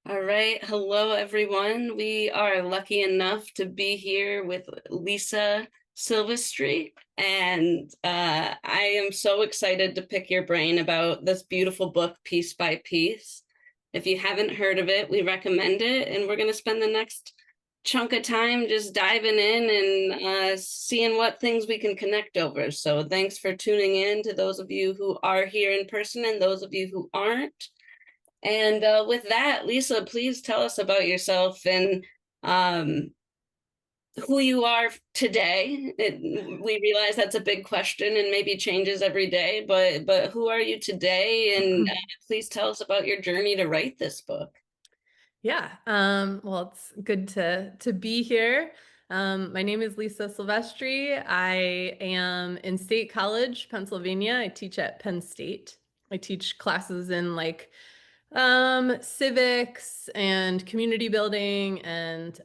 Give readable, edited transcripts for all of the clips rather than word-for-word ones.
All right. Hello, everyone. We are lucky enough to be here with Lisa Silvestri, and I am so excited to pick your brain about this beautiful book, Piece by Piece. If you haven't heard of it, we recommend it, and we're going to spend the next chunk of time just diving in and seeing what things we can connect over. So, thanks for tuning in to those of you who are here in person and those of you who aren't. And with that, Lisa, please tell us about yourself and um, who you are today. We realize that's a big question and maybe changes every day, but who are you today? And please tell us about your journey to write this book. Yeah, well, it's good to be here. My name is Lisa Silvestri. I am in State College, Pennsylvania. I teach at Penn State. I teach classes in civics and community building and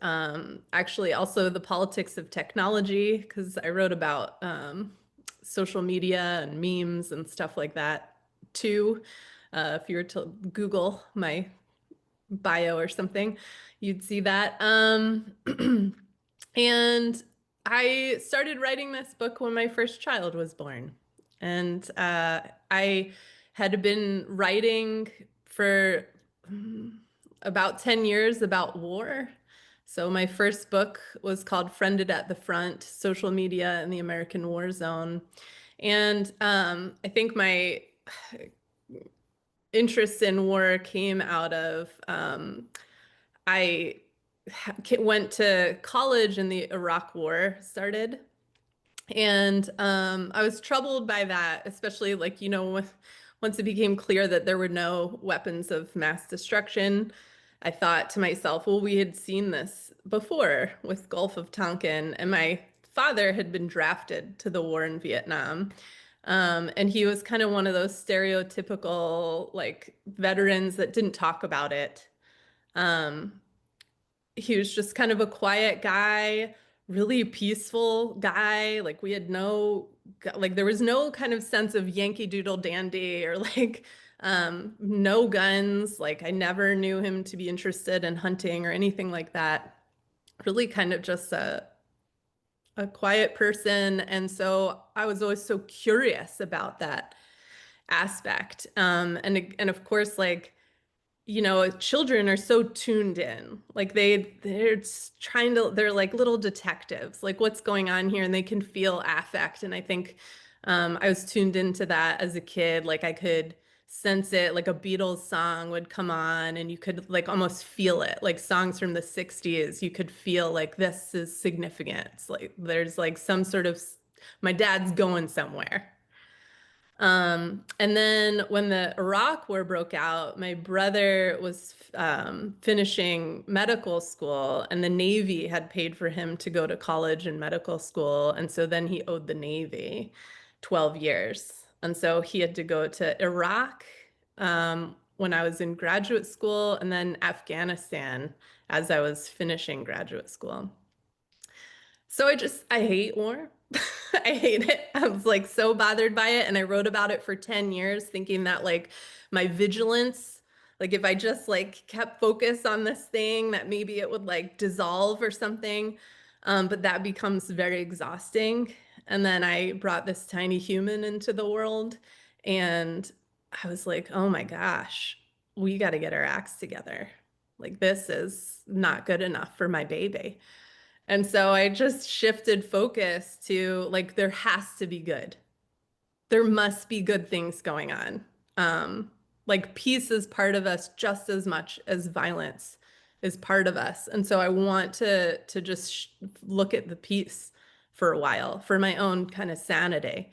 actually also the politics of technology because I wrote about social media and memes and stuff like that too. If you were to Google my bio or something, you'd see that. And I started writing this book when my first child was born. And I had been writing for about 10 years about war. So my first book was called Friended at the Front, Social Media in the American War Zone. And I think my interest in war came out of I went to college and the Iraq War started. And I was troubled by that, especially once it became clear that there were no weapons of mass destruction. I thought to myself, well, we had seen this before with Gulf of Tonkin, and my father had been drafted to the war in Vietnam. And he was kind of one of those stereotypical like veterans that didn't talk about it. Um, he was just kind of a quiet guy, really peaceful guy. Like we had there was no kind of sense of Yankee Doodle Dandy or no guns. Like I never knew him to be interested in hunting or anything like that. Really kind of just a quiet person. And so I was always so curious about that aspect. And of course, children are so tuned in. Like they're like little detectives, like what's going on here, and they can feel affect. And I think I was tuned into that as a kid. Like I could sense it, like a Beatles song would come on and you could like almost feel it. Like songs from the 60s, you could feel like this is significant. It's like there's like some sort of my dad's going somewhere. And then when the Iraq War broke out, my brother was finishing medical school, and the Navy had paid for him to go to college and medical school. And so then he owed the Navy 12 years. And so he had to go to Iraq when I was in graduate school, and then Afghanistan as I was finishing graduate school. So I hate war. I hate it. I was like so bothered by it. And I wrote about it for 10 years, thinking that like my vigilance, like if I just like kept focus on this thing, that maybe it would like dissolve or something. But that becomes very exhausting. And then I brought this tiny human into the world. And I was like, oh my gosh, we got to get our acts together. Like this is not good enough for my baby. And so I just shifted focus to like, there has to be good. There must be good things going on. Like peace is part of us just as much as violence is part of us. And so I want to just look at the peace for a while for my own kind of sanity.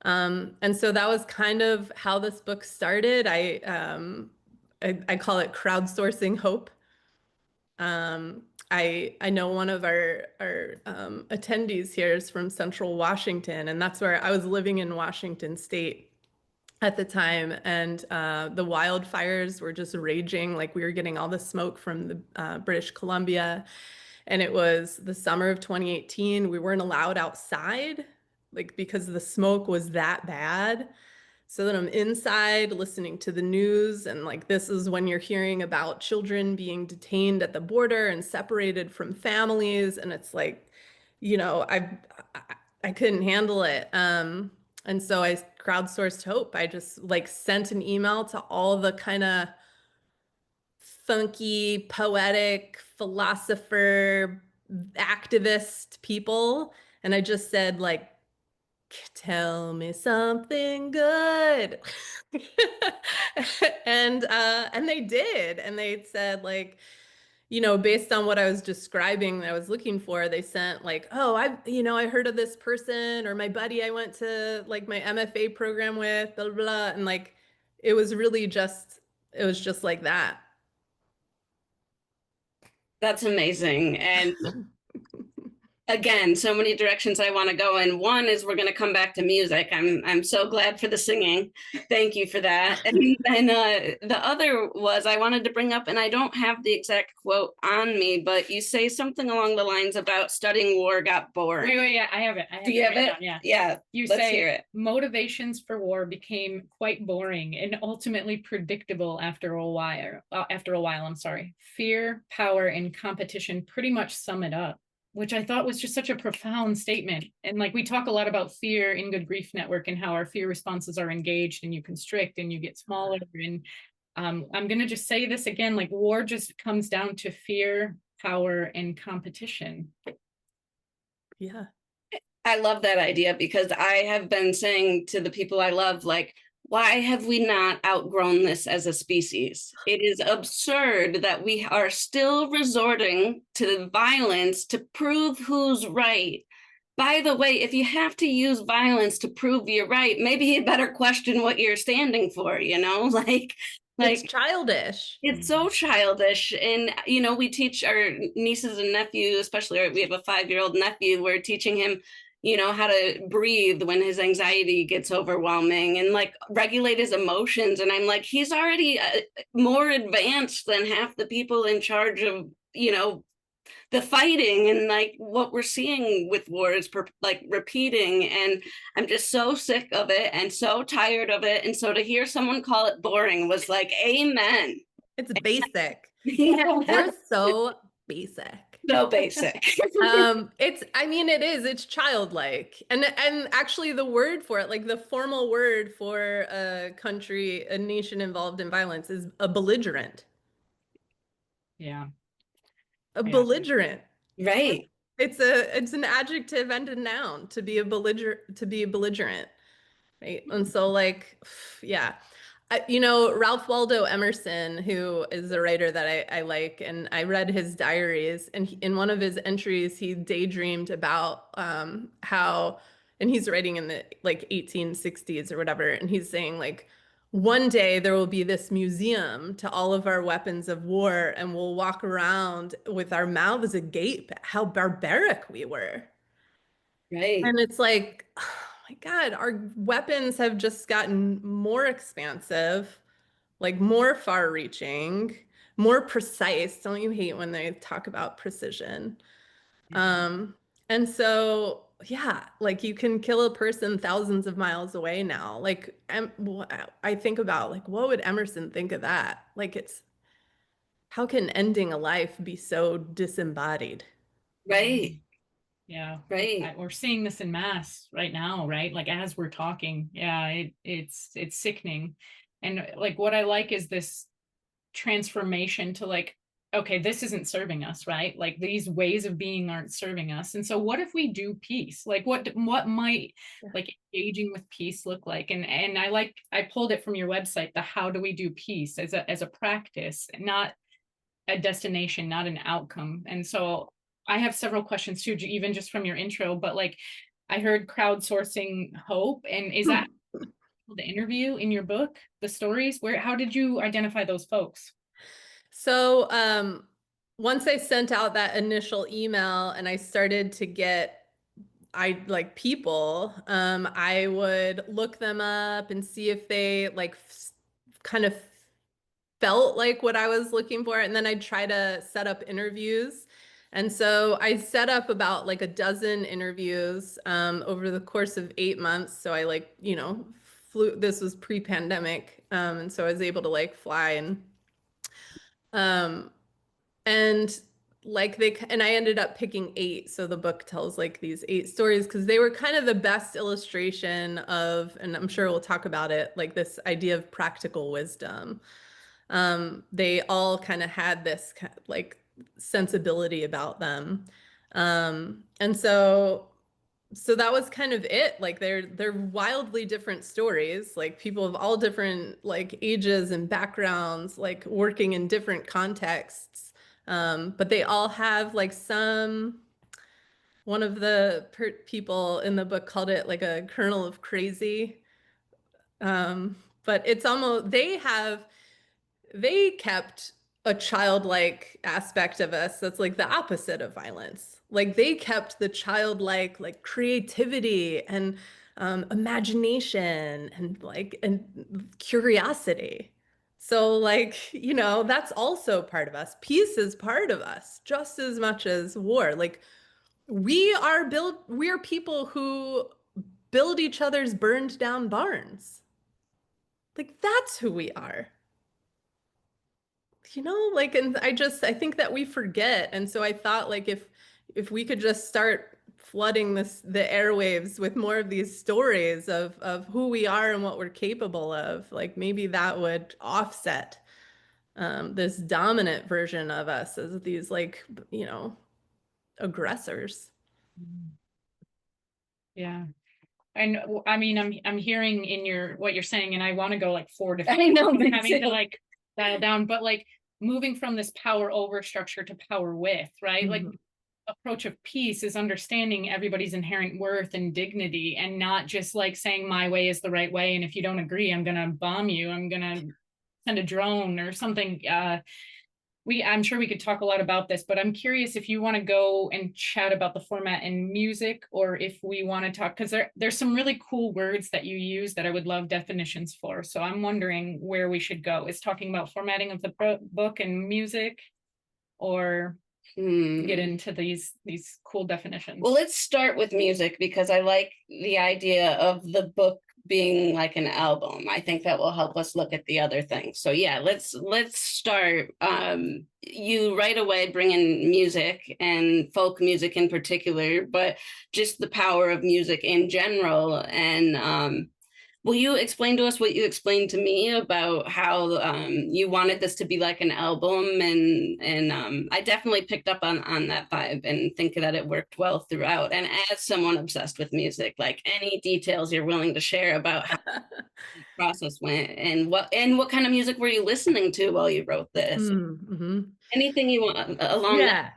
And so that was kind of how this book started. I call it crowdsourcing hope. I know one of our attendees here is from Central Washington, and that's where I was living in Washington State at the time, and the wildfires were just raging. Like we were getting all the smoke from the British Columbia, and it was the summer of 2018. We weren't allowed outside, like because the smoke was that bad. so that I'm inside listening to the news. And like, this is when you're hearing about children being detained at the border and separated from families. And it's like, I couldn't handle it. And so I crowdsourced hope. I just like sent an email to all the kind of funky, poetic, philosopher, activist people. And I just said, like, tell me something good. And they did. And they said, like, based on what I was describing that I was looking for, they sent like, oh, I heard of this person or my buddy I went to like my MFA program with, blah, blah, blah. And like it was really just it was just like that. That's amazing. And again, so many directions I want to go in. One is we're going to come back to music. I'm so glad for the singing. Thank you for that. And then the other was I wanted to bring up, and I don't have the exact quote on me, but you say something along the lines about studying war got boring. Wait, yeah, I have it. Do you have it? Down, yeah. Yeah. You let's say hear it. motivations for war became quite boring and ultimately predictable after a while. I'm sorry. Fear, power, and competition pretty much sum it up, which I thought was just such a profound statement. And like we talk a lot about fear in Good Grief Network and how our fear responses are engaged and you constrict and you get smaller. And I'm going to just say this again, like war just comes down to fear, power, and competition. Yeah. I love that idea because I have been saying to the people I love, like, why have we not outgrown this as a species? It is absurd that we are still resorting to violence to prove who's right. By the way, if you have to use violence to prove you're right, maybe you better question what you're standing for, It's like childish. it's so childish. And, we teach our nieces and nephews, especially we have a 5-year-old nephew, we're teaching him, how to breathe when his anxiety gets overwhelming and like regulate his emotions. And I'm like, he's already more advanced than half the people in charge of, the fighting, and like what we're seeing with war is like repeating. And I'm just so sick of it and so tired of it. And so to hear someone call it boring was like, amen. It's basic. Yeah. We're so basic. So basic. It's childlike. And actually the word for it, like the formal word for a country, a nation involved in violence is a belligerent. Yeah. A belligerent. Right. It's an adjective and a noun to be a belligerent, right? And so like, yeah. Ralph Waldo Emerson, who is a writer that I like, and I read his diaries, and in one of his entries, he daydreamed about how, and he's writing in the like 1860s or whatever, and he's saying like, one day there will be this museum to all of our weapons of war, and we'll walk around with our mouths agape at how barbaric we were. Right. And it's like, oh my God, our weapons have just gotten more expansive, like more far reaching, more precise. Don't you hate when they talk about precision? Um, and so, yeah, like you can kill a person thousands of miles away now. Like, I think about like, what would Emerson think of that? Like, how can ending a life be so disembodied? Right. Yeah. Right. We're seeing this in mass right now, right? Like as we're talking. Yeah, it's sickening. And like what I like is this transformation to like, okay, this isn't serving us, right? Like these ways of being aren't serving us. And so what if we do peace? Like what might like engaging with peace look like? And I pulled it from your website, the how do we do peace as a practice, not a destination, not an outcome. And so I have several questions too, even just from your intro, but like I heard crowdsourcing hope. And is that the interview in your book, the stories? How did you identify those folks? So, once I sent out that initial email and I started to get I like people, I would look them up and see if they like kind of felt like what I was looking for. And then I'd try to set up interviews. And so I set up about like a dozen interviews over the course of 8 months. So I like, flew, this was pre-pandemic. And so I was able to like fly um, and like and I ended up picking eight. So the book tells like these eight stories because they were kind of the best illustration of, and I'm sure we'll talk about it, like this idea of practical wisdom. They all kind of had this like sensibility about them. And so that was kind of it. Like they're wildly different stories, like people of all different like ages and backgrounds, like working in different contexts. But they all have like one of the people in the book called it like a kernel of crazy. But it's almost they kept a childlike aspect of us that's like the opposite of violence. Like they kept the childlike like creativity and imagination and like and curiosity. So like, you know, that's also part of us. Peace is part of us just as much as war. Like we are people who build each other's burned down barns. Like that's who we are. You know, like, and I think that we forget. And so I thought like if we could just start flooding the airwaves with more of these stories of who we are and what we're capable of, like maybe that would offset this dominant version of us as these like, you know, aggressors. Yeah. And I mean, I'm hearing in your what you're saying, and I want to go like four different. I know, I'm having to like dial down, but like moving from this power over structure to power with, right? Like Mhm. approach of peace is understanding everybody's inherent worth and dignity, and not just like saying my way is the right way, and if you don't agree, I'm gonna bomb you. I'm gonna send a drone or something. I'm sure we could talk a lot about this, but I'm curious if you want to go and chat about the format in music, or if we want to talk, because there's some really cool words that you use that I would love definitions for. So I'm wondering where we should go. Is talking about formatting of the book and music, or get into these cool definitions? Well, let's start with music because I like the idea of the book being like an album. I think that will help us look at the other things. So yeah, let's start. You right away bring in music and folk music in particular, but just the power of music in general. And will you explain to us what you explained to me about how you wanted this to be like an album, and I definitely picked up on that vibe and think that it worked well throughout. And as someone obsessed with music, like any details you're willing to share about how the process went and what kind of music were you listening to while you wrote this? Mm-hmm. Anything you want along that Yeah.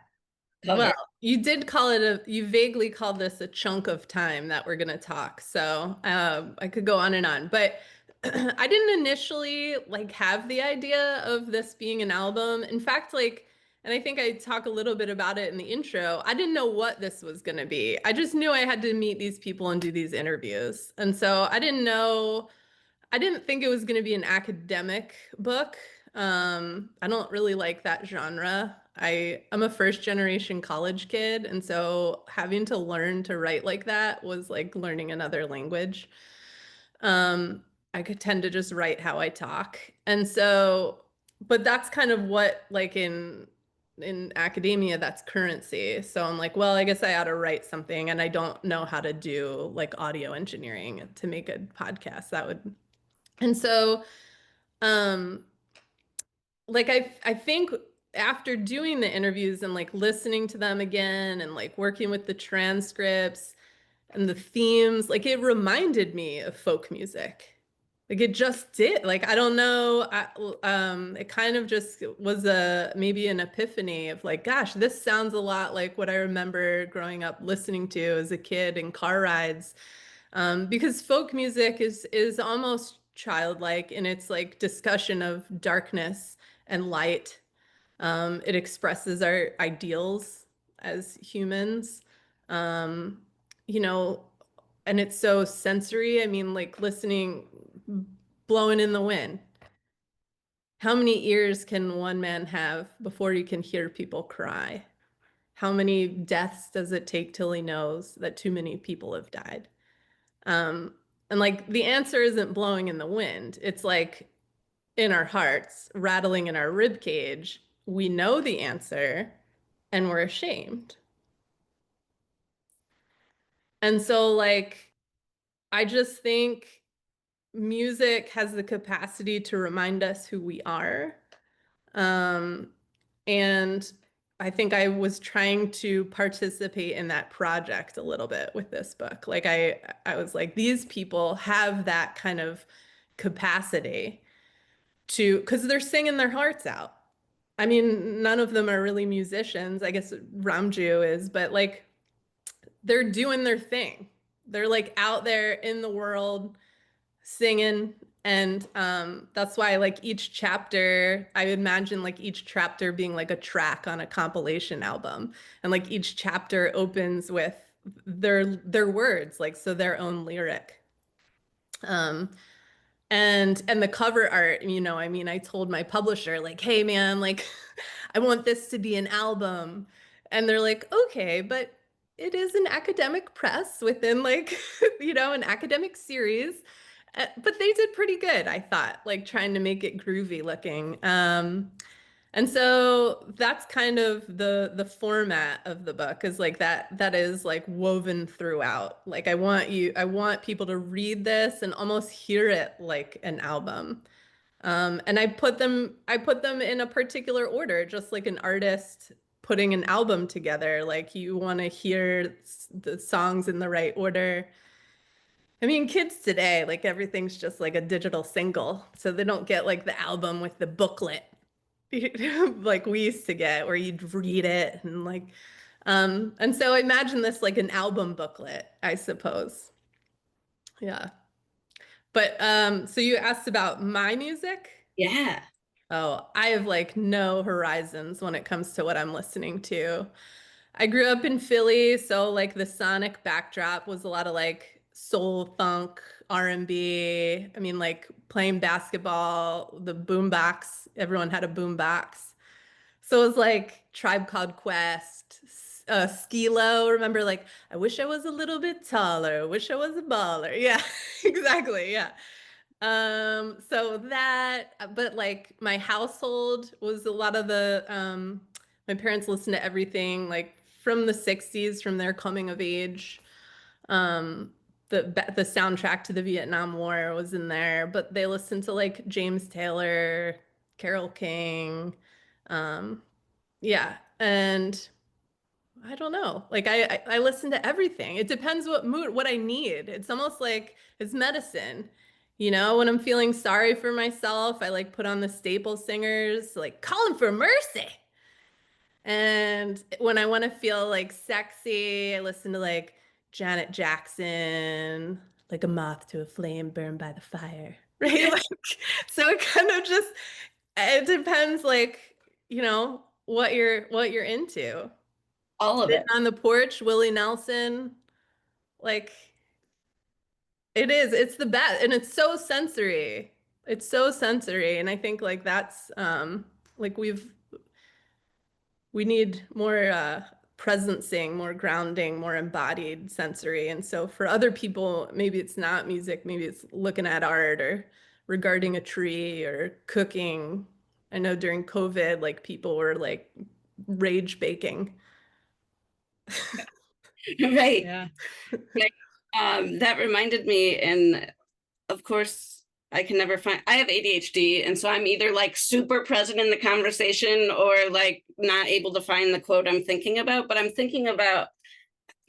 cover. Well, you vaguely called this a chunk of time that we're going to talk. So I could go on and on, but I didn't initially like have the idea of this being an album. In fact, like, and I think I talk a little bit about it in the intro. I didn't know what this was going to be. I just knew I had to meet these people and do these interviews. And so I didn't think it was going to be an academic book. I don't really like that genre. I'm a first generation college kid, and so having to learn to write like that was like learning another language. Um, I could tend to just write how I talk. And so, but that's kind of what like in academia, that's currency. So I'm like, well, I guess I ought to write something, and I don't know how to do like audio engineering to make a podcast. That would and so, um, like I think after doing the interviews and like listening to them again and like working with the transcripts and the themes, like it reminded me of folk music. Like it just did. Like I don't know, it kind of just was a maybe an epiphany of like, gosh, this sounds a lot like what I remember growing up listening to as a kid in car rides. Because folk music is almost childlike in its like discussion of darkness and light. It expresses our ideals as humans. Um, you know, and it's so sensory. I mean, like listening, blowing in the wind. How many ears can one man have before he can hear people cry? How many deaths does it take till he knows that too many people have died? Um, And like the answer isn't blowing in the wind. It's like in our hearts, rattling in our rib cage. We know the answer and we're ashamed. And so like I just think music has the capacity to remind us who we are. Um, and I think I was trying to participate in that project a little bit with this book. Like I was like, these people have that kind of capacity to, because they're singing their hearts out. I mean, none of them are really musicians. I guess Ramju is, but like they're doing their thing. They're like out there in the world singing. And that's why like each chapter, I imagine like each chapter being like a track on a compilation album. And like each chapter opens with their words, like so their own lyric. Um, and the cover art, I mean, I told my publisher, like, hey man, like I want this to be an album. And they're like, okay, but it is an academic press within like, an academic series. But they did pretty good, I thought, like trying to make it groovy looking. And so that's kind of the format of the book is like that is like woven throughout. Like I want people to read this and almost hear it like an album. And I put them in a particular order, just like an artist putting an album together. Like you want to hear the songs in the right order. I mean, kids today, like everything's just like a digital single. So they don't get like the album with the booklet like we used to get where you'd read it and so imagine this like an album booklet, I suppose. Yeah. But so you asked about my music? Yeah. Oh, I have like no horizons when it comes to what I'm listening to. I grew up in Philly, so like the sonic backdrop was a lot of like soul funk, R&B. I mean, like playing basketball, the boombox, everyone had a boombox. So it was like Tribe Called Quest, Skilo. Remember, like, I wish I was a little bit taller. Wish I was a baller. Yeah, exactly. Yeah. So that, but like my household was a lot of my parents listened to everything like from the 60s, from their coming of age. Um, the soundtrack to the Vietnam War was in there, but they listened to like James Taylor, Carole King, um, yeah, and I don't know. Like I listen to everything. It depends what I need. It's almost like it's medicine. When I'm feeling sorry for myself, I like put on the staple singers, like calling for mercy. And when I want to feel like sexy, I listen to like Janet Jackson, like a moth to a flame burned by the fire. Right? Like, so it kind of just it depends like, what you're into. All of Sitting it. on the porch, Willie Nelson, like it's the best and it's so sensory. It's so sensory and I think like that's like we need more presencing, more grounding, more embodied sensory. And so for other people, maybe it's not music, maybe it's looking at art or regarding a tree or cooking. I know during COVID, like people were like rage baking. Right. Yeah. Right. That reminded me, and of course, I can never find, I have ADHD, and so I'm either like super present in the conversation or like not able to find the quote I'm thinking about. But I'm thinking about,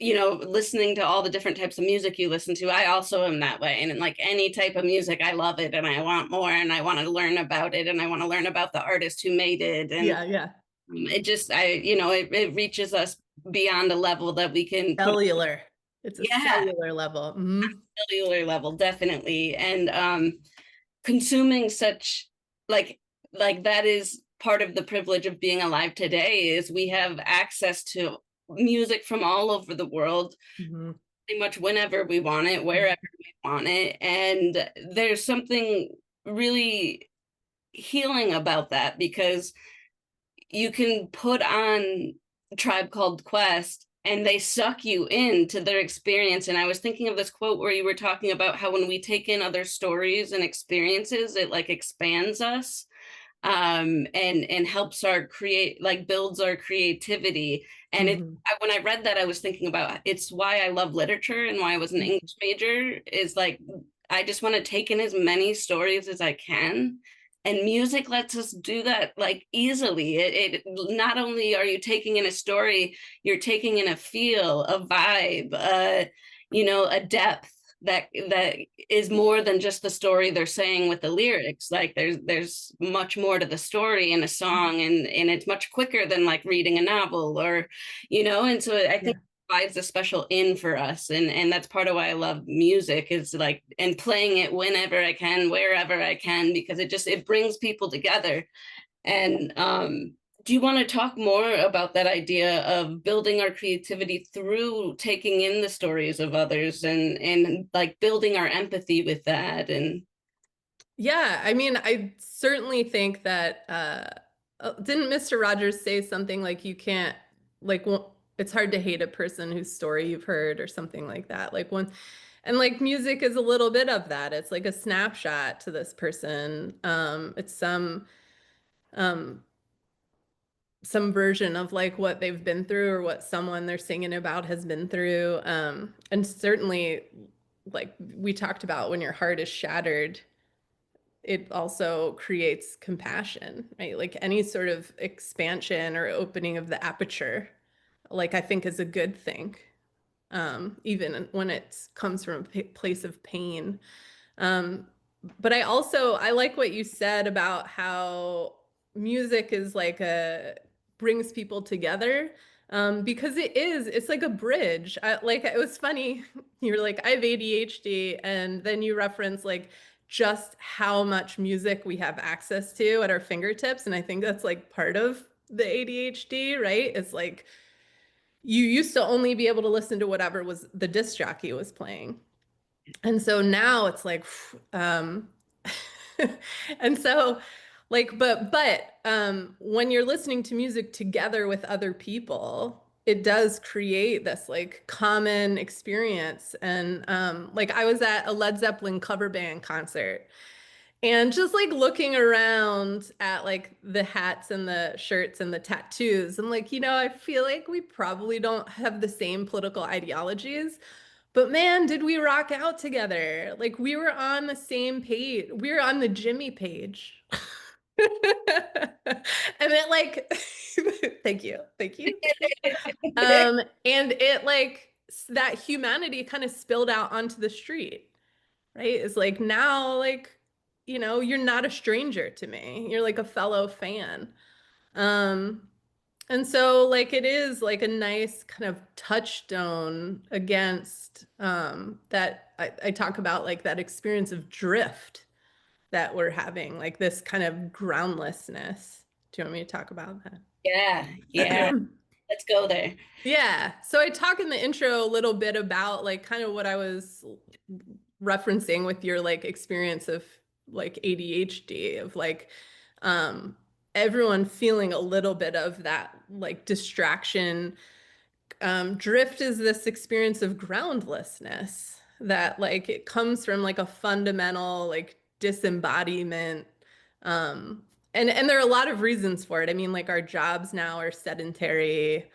listening to all the different types of music you listen to. I also am that way. And like any type of music, I love it and I want more and I want to learn about it and I want to learn about the artist who made it. And Yeah, yeah. it just, it reaches us beyond a level that we can put. Cellular. It's a Yeah, cellular level. Mhm. cellular level, definitely. And consuming such like that is part of the privilege of being alive today is we have access to music from all over the world Mhm. pretty much whenever we want it, wherever we want it. And there's something really healing about that because you can put on Tribe Called Quest and they suck you into their experience. And I was thinking of this quote where you were talking about how when we take in other stories and experiences, it like expands us, and helps our create, like builds our creativity. And Mhm. when I read that, I was thinking about, it's why I love literature and why I was an Mhm. English major, is like I just want to take in as many stories as I can. And music lets us do that like easily. It not only are you taking in a story, you're taking in a feel, a vibe, a depth that is more than just the story they're saying with the lyrics. Like there's much more to the story in a song, and it's much quicker than like reading a novel, or and so I think Yeah. it provides a special in for us, and that's part of why I love music, is like, and playing it whenever I can, wherever I can, because it brings people together. And do you want to talk more about that idea of building our creativity through taking in the stories of others, and like building our empathy with that? And Yeah, I mean, I certainly think that didn't Mr. Rogers say something like you can't like it's hard to hate a person whose story you've heard or something like that. Like when and like music is a little bit of that. It's like a snapshot to this person. It's um some version of like what they've been through or what someone they're singing about has been through. And certainly like we talked about when your heart is shattered, it also creates compassion, right? Like any sort of expansion or opening of the aperture, like I think is a good thing, even when it comes from a place of pain. Um, but I like what you said about how music is like a brings people together. Because it's like a bridge. Like it was funny. You're like, I have ADHD, and then you reference like just how much music we have access to at our fingertips. And I think that's like part of the ADHD, right? It's like you used to only be able to listen to whatever was the disc jockey was playing. And so now it's like, and so like, but when you're listening to music together with other people, it does create this like common experience. And like I was at a Led Zeppelin cover band concert, and just like looking around at like the hats and the shirts and the tattoos, and like, I feel like we probably don't have the same political ideologies, but man, did we rock out together. Like we were on the same page. We were on the Jimmy page. And it like thank you. Thank you. Thank you. And it like that humanity kind of spilled out onto the street, right? It's like now like, you're not a stranger to me. You're like a fellow fan. Um, and so like it is like a nice kind of touchstone against that I talk about like that experience of drift that we're having, like this kind of groundlessness. Do you want me to talk about yeah, yeah, that? let's go there. Yeah. So I talk in the intro a little bit about like kind of what I was referencing with your like experience of like ADHD, of like um everyone feeling a little bit of that like distraction. Drift is this experience of groundlessness that like it comes from like a fundamental like disembodiment. Um, and there are a lot of reasons for it. I mean, like our jobs now are sedentary.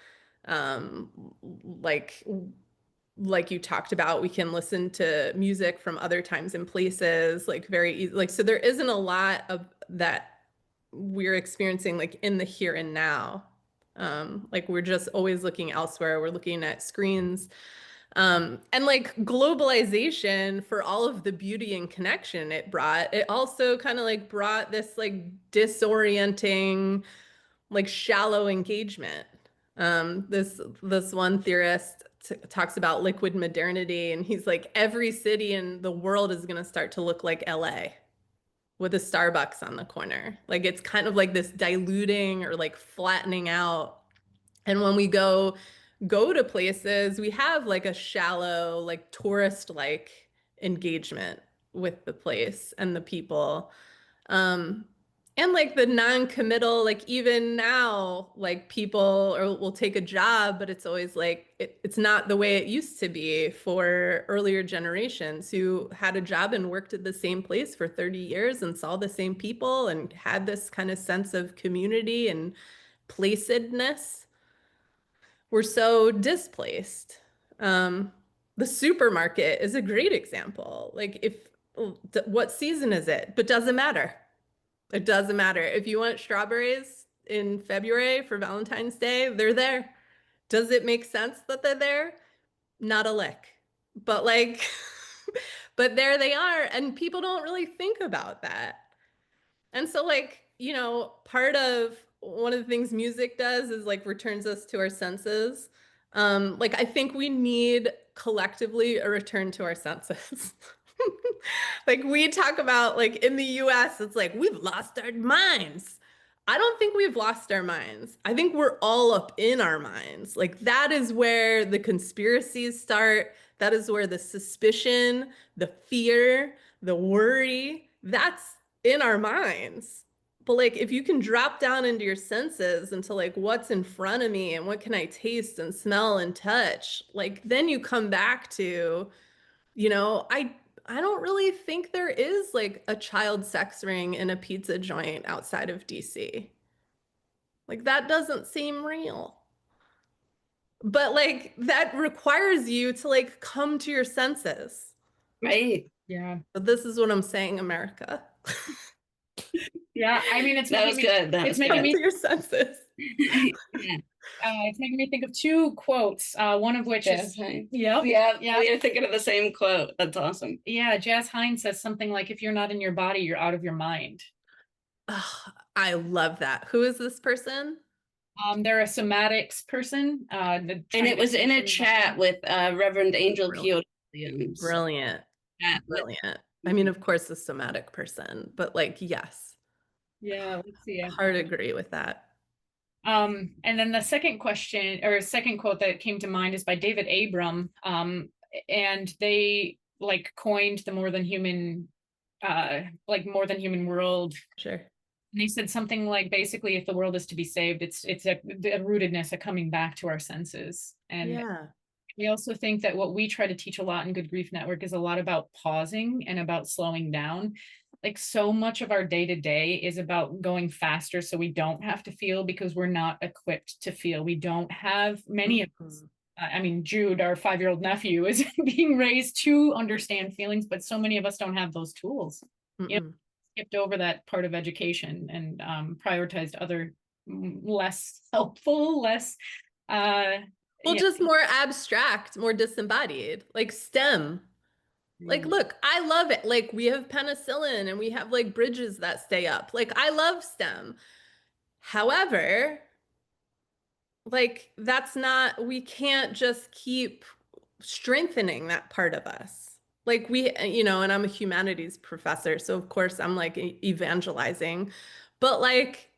Like you talked about, we can listen to music from other times and places, like very easy. Like so, there isn't a lot of that we're experiencing like in the here and now. Like we're just always looking elsewhere. We're looking at screens. And like globalization, for all of the beauty and connection it brought, it also kind of like brought this like disorienting, like shallow engagement. This one theorist talks about liquid modernity, and he's like, every city in the world is going to start to look like LA with a Starbucks on the corner. Like it's kind of like this diluting or like flattening out. And when we go to places, we have like a shallow, like tourist like engagement with the place and the people. Um, And like the non-committal, like even now, like people will take a job, but it's always like it's not the way it used to be for earlier generations who had a job and worked at the same place for 30 years and saw the same people and had this kind of sense of community and placedness. We're so displaced. Um, the supermarket is a great example. Like if what season is it? But doesn't matter. It doesn't matter. If you want strawberries in February for Valentine's Day, they're there. Does it make sense that they're there? Not a lick. But like, but there they are. And people don't really think about that. And so, like, part of one of the things music does is like returns us to our senses. Like, I think we need collectively a return to our senses. Like, we talk about, like, in the US, it's like we've lost our minds. I don't think we've lost our minds. I think we're all up in our minds. Like, that is where the conspiracies start. That is where the suspicion, the fear, the worry, that's in our minds. But like if you can drop down into your senses into like what's in front of me and what can I taste and smell and touch, like then you come back to, I don't really think there is like a child sex ring in a pizza joint outside of DC. Like that doesn't seem real. But like that requires you to like come to your senses. Right. Yeah. But this is what I'm saying, America. Yeah. I mean, That was good. That it's was making Come good. to your senses. Yeah. it's making me think of two quotes. One of which Jazz is, Hines. yep, Yeah, yeah, we are thinking of the same quote. That's awesome. yeah. Jazz Hines says something like, "If you're not in your body, you're out of your mind." Ugh, I love that. Who is this person? They're a somatics person. And Trying it to was in a chat with Reverend Angel Brilliant. Kyoto Williams. Brilliant. Chat with- Brilliant. I mean, of course, a somatic person, but like, yes, Yeah, let's see. hard agree with that. And then the second question or second quote that came to mind is by David Abram. And they like coined the more than human world. Sure. And they said something like basically if the world is to be saved, it's a rootedness, a coming back to our senses. And Yeah. we also think that what we try to teach a lot in Good Grief Network is a lot about pausing and about slowing down. Like so much of our day to day is about going faster so we don't have to feel because we're not equipped to feel. We don't have many of us. Mhm. I mean, Jude, our 5-year-old nephew, is being raised to understand feelings, but so many of us don't have those tools. You know, Mm-mm. skipped over that part of education and prioritized other less helpful, less Well, yeah. just more abstract, more disembodied, like STEM. Like, look, I love it. Like, we have penicillin and we have like bridges that stay up. Like, I love STEM. However, like, we can't just keep strengthening that part of us. Like, and I'm a humanities professor. So, of course, I'm like evangelizing. But, like,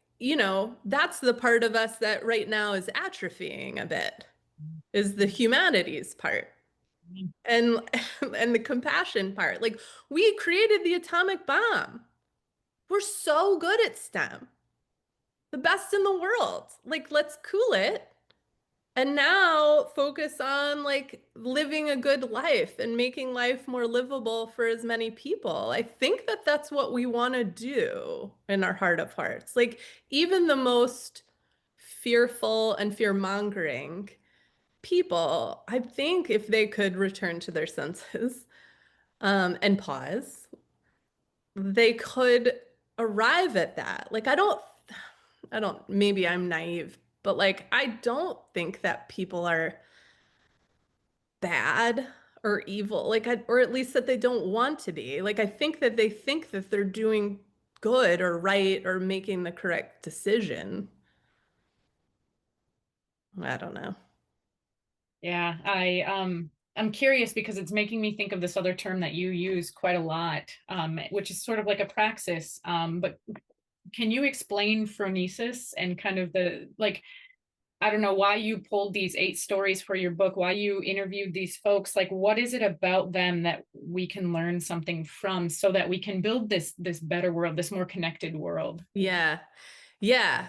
that's the part of us that right now is atrophying a bit, is the humanities part and and the compassion part. Like we created the atomic bomb. We're so good at STEM. The best in the world. Like let's cool it and now focus on like living a good life and making life more livable for as many people. I think that that's what we want to do in our heart of hearts. Like even the most fearful and fear-mongering people, I think if they could return to their senses, and pause, they could arrive at that. Like, maybe I'm naive, but like, I don't think that people are bad or evil, like, or at least that they don't want to be. Like, I think that they think that they're doing good or right or making the correct decision. I don't know. Yeah, I'm curious because it's making me think of this other term that you use quite a lot, which is sort of like a praxis. But can you explain phronesis and kind of the like I don't know why you pulled these 8 stories for your book, why you interviewed these folks. Like, what is it about them that we can learn something from so that we can build this better world, this more connected world? Yeah. Yeah.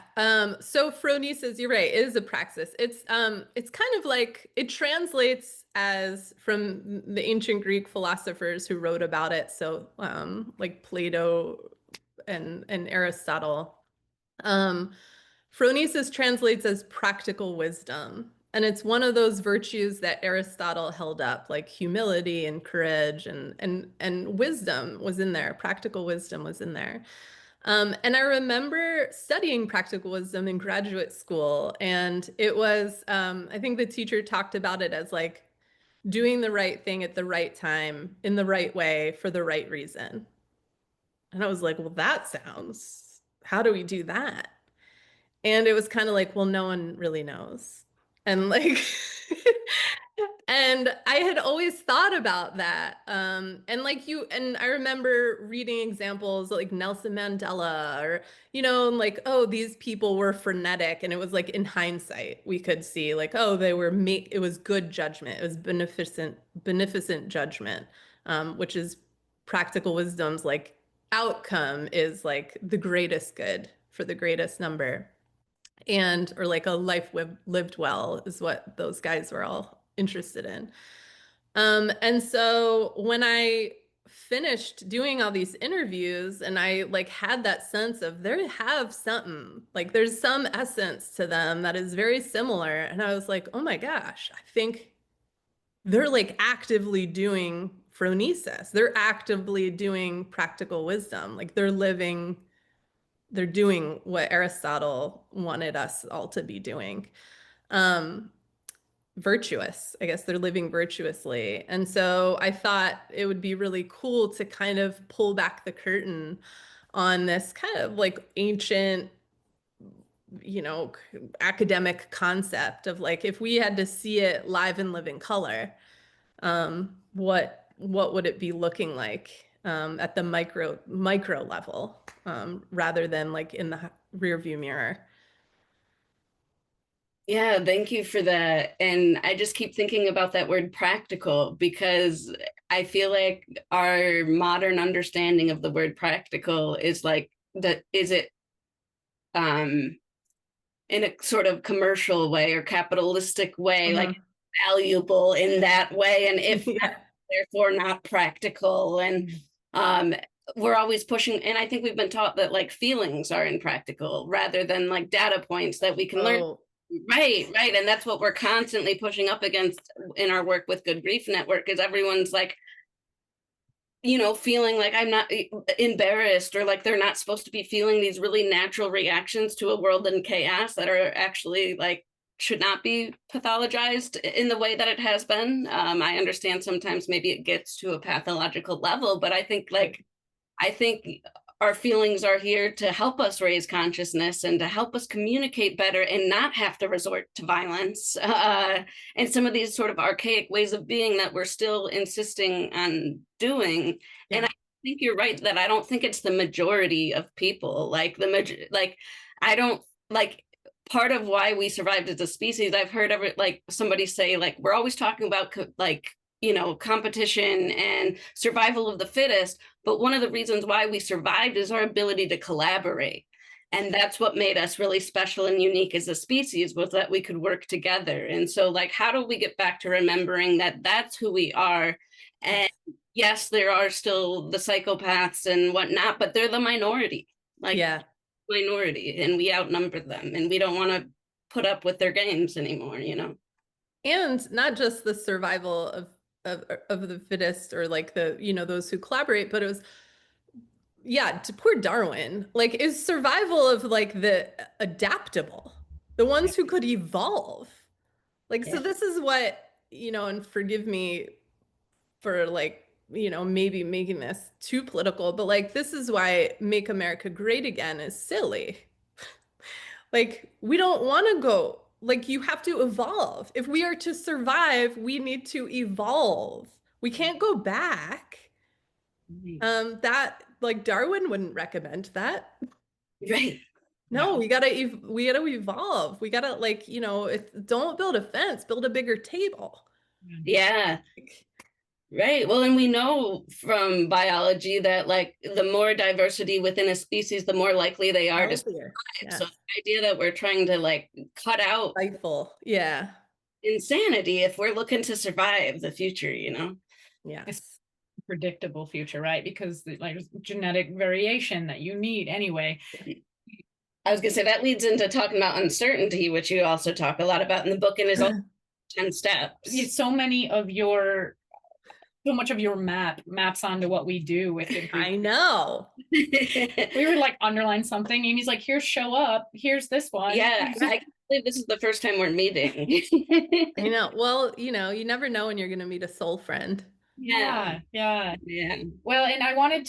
So phronesis, you're right, it is a praxis. It's kind of like it translates as from the ancient Greek philosophers who wrote about it. So like Plato and Aristotle. Um, Phronesis translates as practical wisdom. And it's one of those virtues that Aristotle held up, like humility and courage and wisdom was in there. Practical wisdom was in there. And I remember studying practical wisdom in graduate school, and it was, I think the teacher talked about it as like doing the right thing at the right time, in the right way, for the right reason. And I was like, well, that sounds, how do we do that? And it was kind of like, well, no one really knows. And like, and I had always thought about that. And like you, and I remember reading examples like Nelson Mandela or, and like, oh, these people were frenetic. And it was like in hindsight, we could see like, oh, it was good judgment. It was beneficent judgment, which is practical wisdom's like outcome is like the greatest good for the greatest number and or like a life lived well is what those guys were all interested in. And so when I finished doing all these interviews and I like had that sense of they have something, like there's some essence to them that is very similar. And I was like, oh my gosh, I think they're like actively doing phronesis. They're actively doing practical wisdom. Like they're doing what Aristotle wanted us all to be doing. Um, Virtuous. I guess they're living virtuously. And so I thought it would be really cool to kind of pull back the curtain on this kind of like ancient, you know, academic concept of like if we had to see it live and live in color, what would it be looking like at the micro level rather than like in the rear view mirror? Yeah, thank you for that. And I just keep thinking about that word practical because I feel like our modern understanding of the word practical is like that is it um in a sort of commercial way or capitalistic way, like Mhm. valuable in that way, and if not, Yeah. therefore not practical. And um we're always pushing, and I think we've been taught that like feelings are impractical rather than like data points that we can learn. Oh, Right. And that's what we're constantly pushing up against in our work with Good Grief Network is everyone's like, feeling like I'm not embarrassed or like they're not supposed to be feeling these really natural reactions to a world in chaos that are actually like should not be pathologized in the way that it has been. I understand sometimes maybe it gets to a pathological level, but right. I think our feelings are here to help us raise consciousness and to help us communicate better and not have to resort to violence and some of these sort of archaic ways of being that we're still insisting on doing. And Yeah. I think you're right that I don't think it's the majority of people. Like I don't like part of why we survived as a species. I've heard like somebody say like we're always talking about like competition and survival of the fittest, but one of the reasons why we survived is our ability to collaborate. And that's what made us really special and unique as a species was that we could work together. And so like how do we get back to remembering that that's who we are? And Yes. yes, there are still the psychopaths and whatnot, but they're the minority, like Yeah. minority, and we outnumber them, and we don't want to put up with their games anymore. And not just the survival of the fittest or like those who collaborate, but it was yeah, to poor Darwin, like is survival of like the adaptable, the ones who could evolve. Like so Yeah. this is what, and forgive me for like, maybe making this too political, but like this is why Make America Great Again is silly. Like, we don't want to go. Like, you have to evolve. If we are to survive, we need to evolve. We can't go back. That like Darwin wouldn't recommend that. Right. No, No. we gotta evolve. We gotta like, don't build a fence, build a bigger table. Yeah. Right. Well, and we know from biology that like the more diversity within a species, the more likely they are to Healthier. survive. So Yes. the idea that we're trying to like cut out Spiteful. Yeah. insanity if we're looking to survive the future, It's Yes. predictable future, right? Because like genetic variation that you need anyway. I was gonna say that leads into talking about uncertainty, which you also talk a lot about in the book and is also 10 steps. So much of your maps onto what we do with I know. we would like underline something. Amy's like, here's show up. Here's this one. Yeah, I can't believe this is the first time we're meeting. I know. Well, you never know when you're going to meet a soul friend. Yeah, Yeah. yeah. Well, and I wanted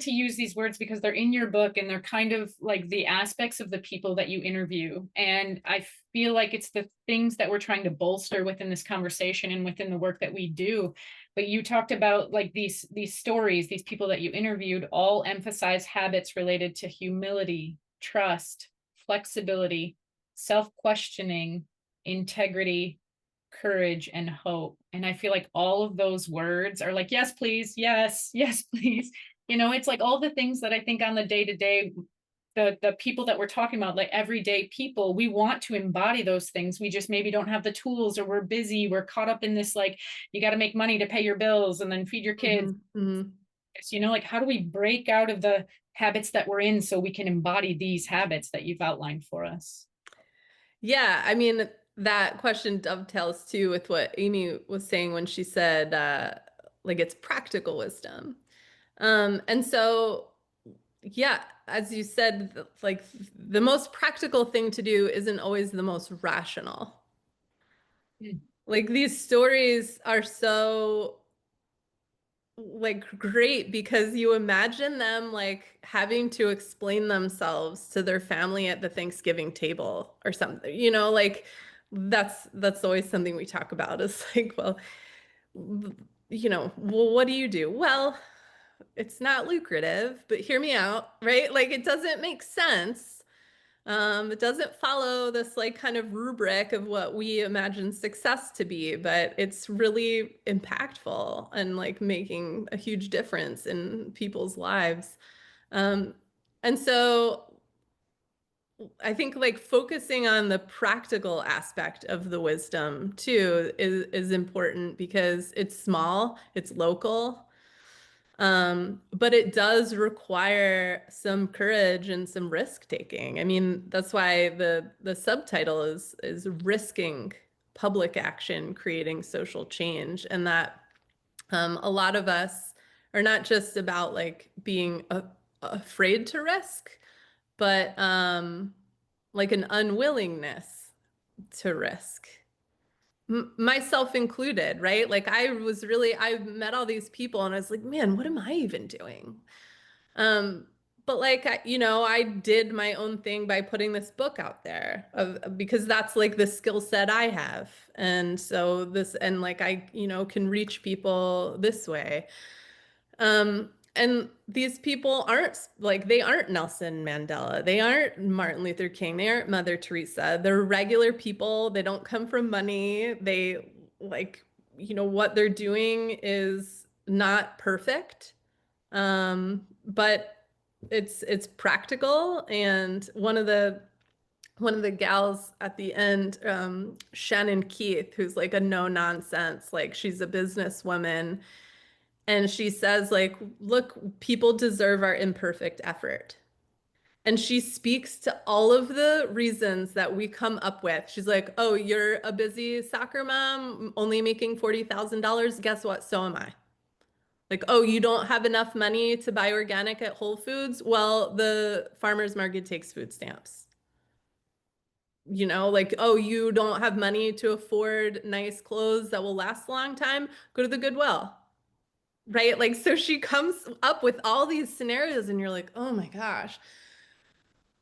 to use these words because they're in your book and they're kind of like the aspects of the people that you interview. And I feel like it's the things that we're trying to bolster within this conversation and within the work that we do. But you talked about like these stories, these people that you interviewed all emphasize habits related to humility, trust, flexibility, self-questioning, integrity, courage, and hope. And I feel like all of those words are like, yes, please, yes, please. It's like all the things that I think on the day to day, the people that we're talking about, like everyday people, we want to embody those things. We just maybe don't have the tools, or we're busy. We're caught up in this, like, you got to make money to pay your bills and then feed your kids. Mm-hmm. Like, how do we break out of the habits that we're in so we can embody these habits that you've outlined for us? Yeah, I mean, that question dovetails too with what Aimee was saying when she said, like, it's practical wisdom. And so, yeah, as you said, like, the most practical thing to do isn't always the most rational. Mm. Like, these stories are so like great because you imagine them like having to explain themselves to their family at the Thanksgiving table or something. Like that's always something we talk about is like, well, well, what do you do? Well, it's not lucrative, but hear me out, right? Like it doesn't make sense. It doesn't follow this like kind of rubric of what we imagine success to be, but it's really impactful and like making a huge difference in people's lives. Um, and so I think like focusing on the practical aspect of the wisdom too is important because it's small, it's local, but it does require some courage and some risk taking. I mean, that's why the subtitle is risking public action, creating social change, and that a lot of us are not just about like being afraid to risk, but like an unwillingness to risk. Myself included, right? Like I met all these people and I was like, man, what am I even doing? Um, but like I did my own thing by putting this book out there because that's like the skill set I have. And so and like I, can reach people this way. And these people they aren't Nelson Mandela. They aren't Martin Luther King. They aren't Mother Teresa. They're regular people. They don't come from money. They like, what they're doing is not perfect. But it's practical. And one of the gals at the end, Shannon Keith, who's like a no nonsense, like she's a businesswoman and she says, like, look, people deserve our imperfect effort. And she speaks to all of the reasons that we come up with. She's like, oh, you're a busy soccer mom, only making $40,000. Guess what? So am I. Like, oh, you don't have enough money to buy organic at Whole Foods? Well, the farmer's market takes food stamps. Like, oh, you don't have money to afford nice clothes that will last a long time? Go to the Goodwill. Right? Like, so she comes up with all these scenarios, and you're like, oh my gosh.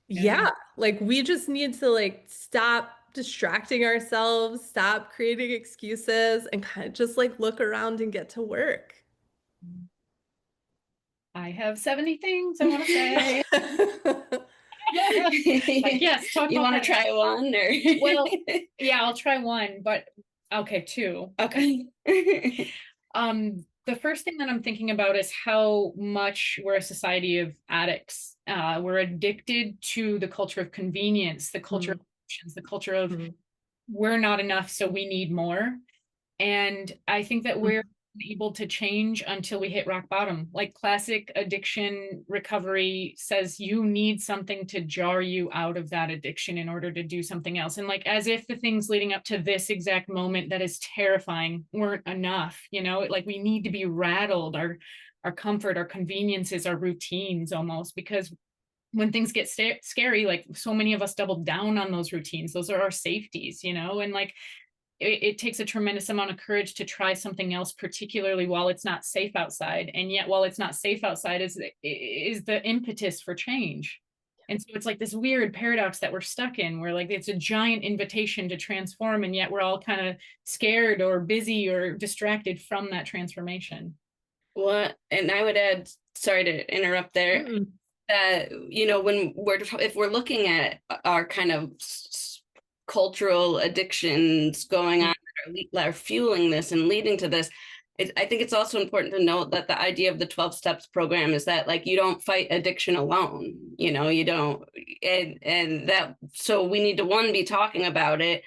Yeah. Yeah. Like, we just need to like stop distracting ourselves, stop creating excuses, and kind of just like look around and get to work. I have 70 things I want to say. Like, yes, talk You about want to that. try one or? Well, yeah, I'll try one, but okay, two. Okay. The first thing that I'm thinking about is how much we're a society of addicts. We're addicted to the culture of convenience, the culture of options, the culture of we're not enough, so we need more. And I think that we're able to change until we hit rock bottom. Like classic addiction recovery says you need something to jar you out of that addiction in order to do something else. And like as if the things leading up to this exact moment that is terrifying weren't enough, you know, like we need to be rattled, our comfort, our conveniences, our routines almost, because when things get scary, like so many of us double down on those routines. Those are our safeties, you know, and like it takes a tremendous amount of courage to try something else, particularly while it's not safe outside. And yet while it's not safe outside is the impetus for change. And so it's like this weird paradox that we're stuck in where like it's a giant invitation to transform, and yet we're all kind of scared or busy or distracted from that transformation. What, and I would add, sorry to interrupt there, that, you know, when if we're looking at our kind of cultural addictions going on that are fueling this and leading to this, I think it's also important to note that the idea of the 12 steps program is that like you don't fight addiction alone, you know, you don't, and that, so we need to one, be talking about it.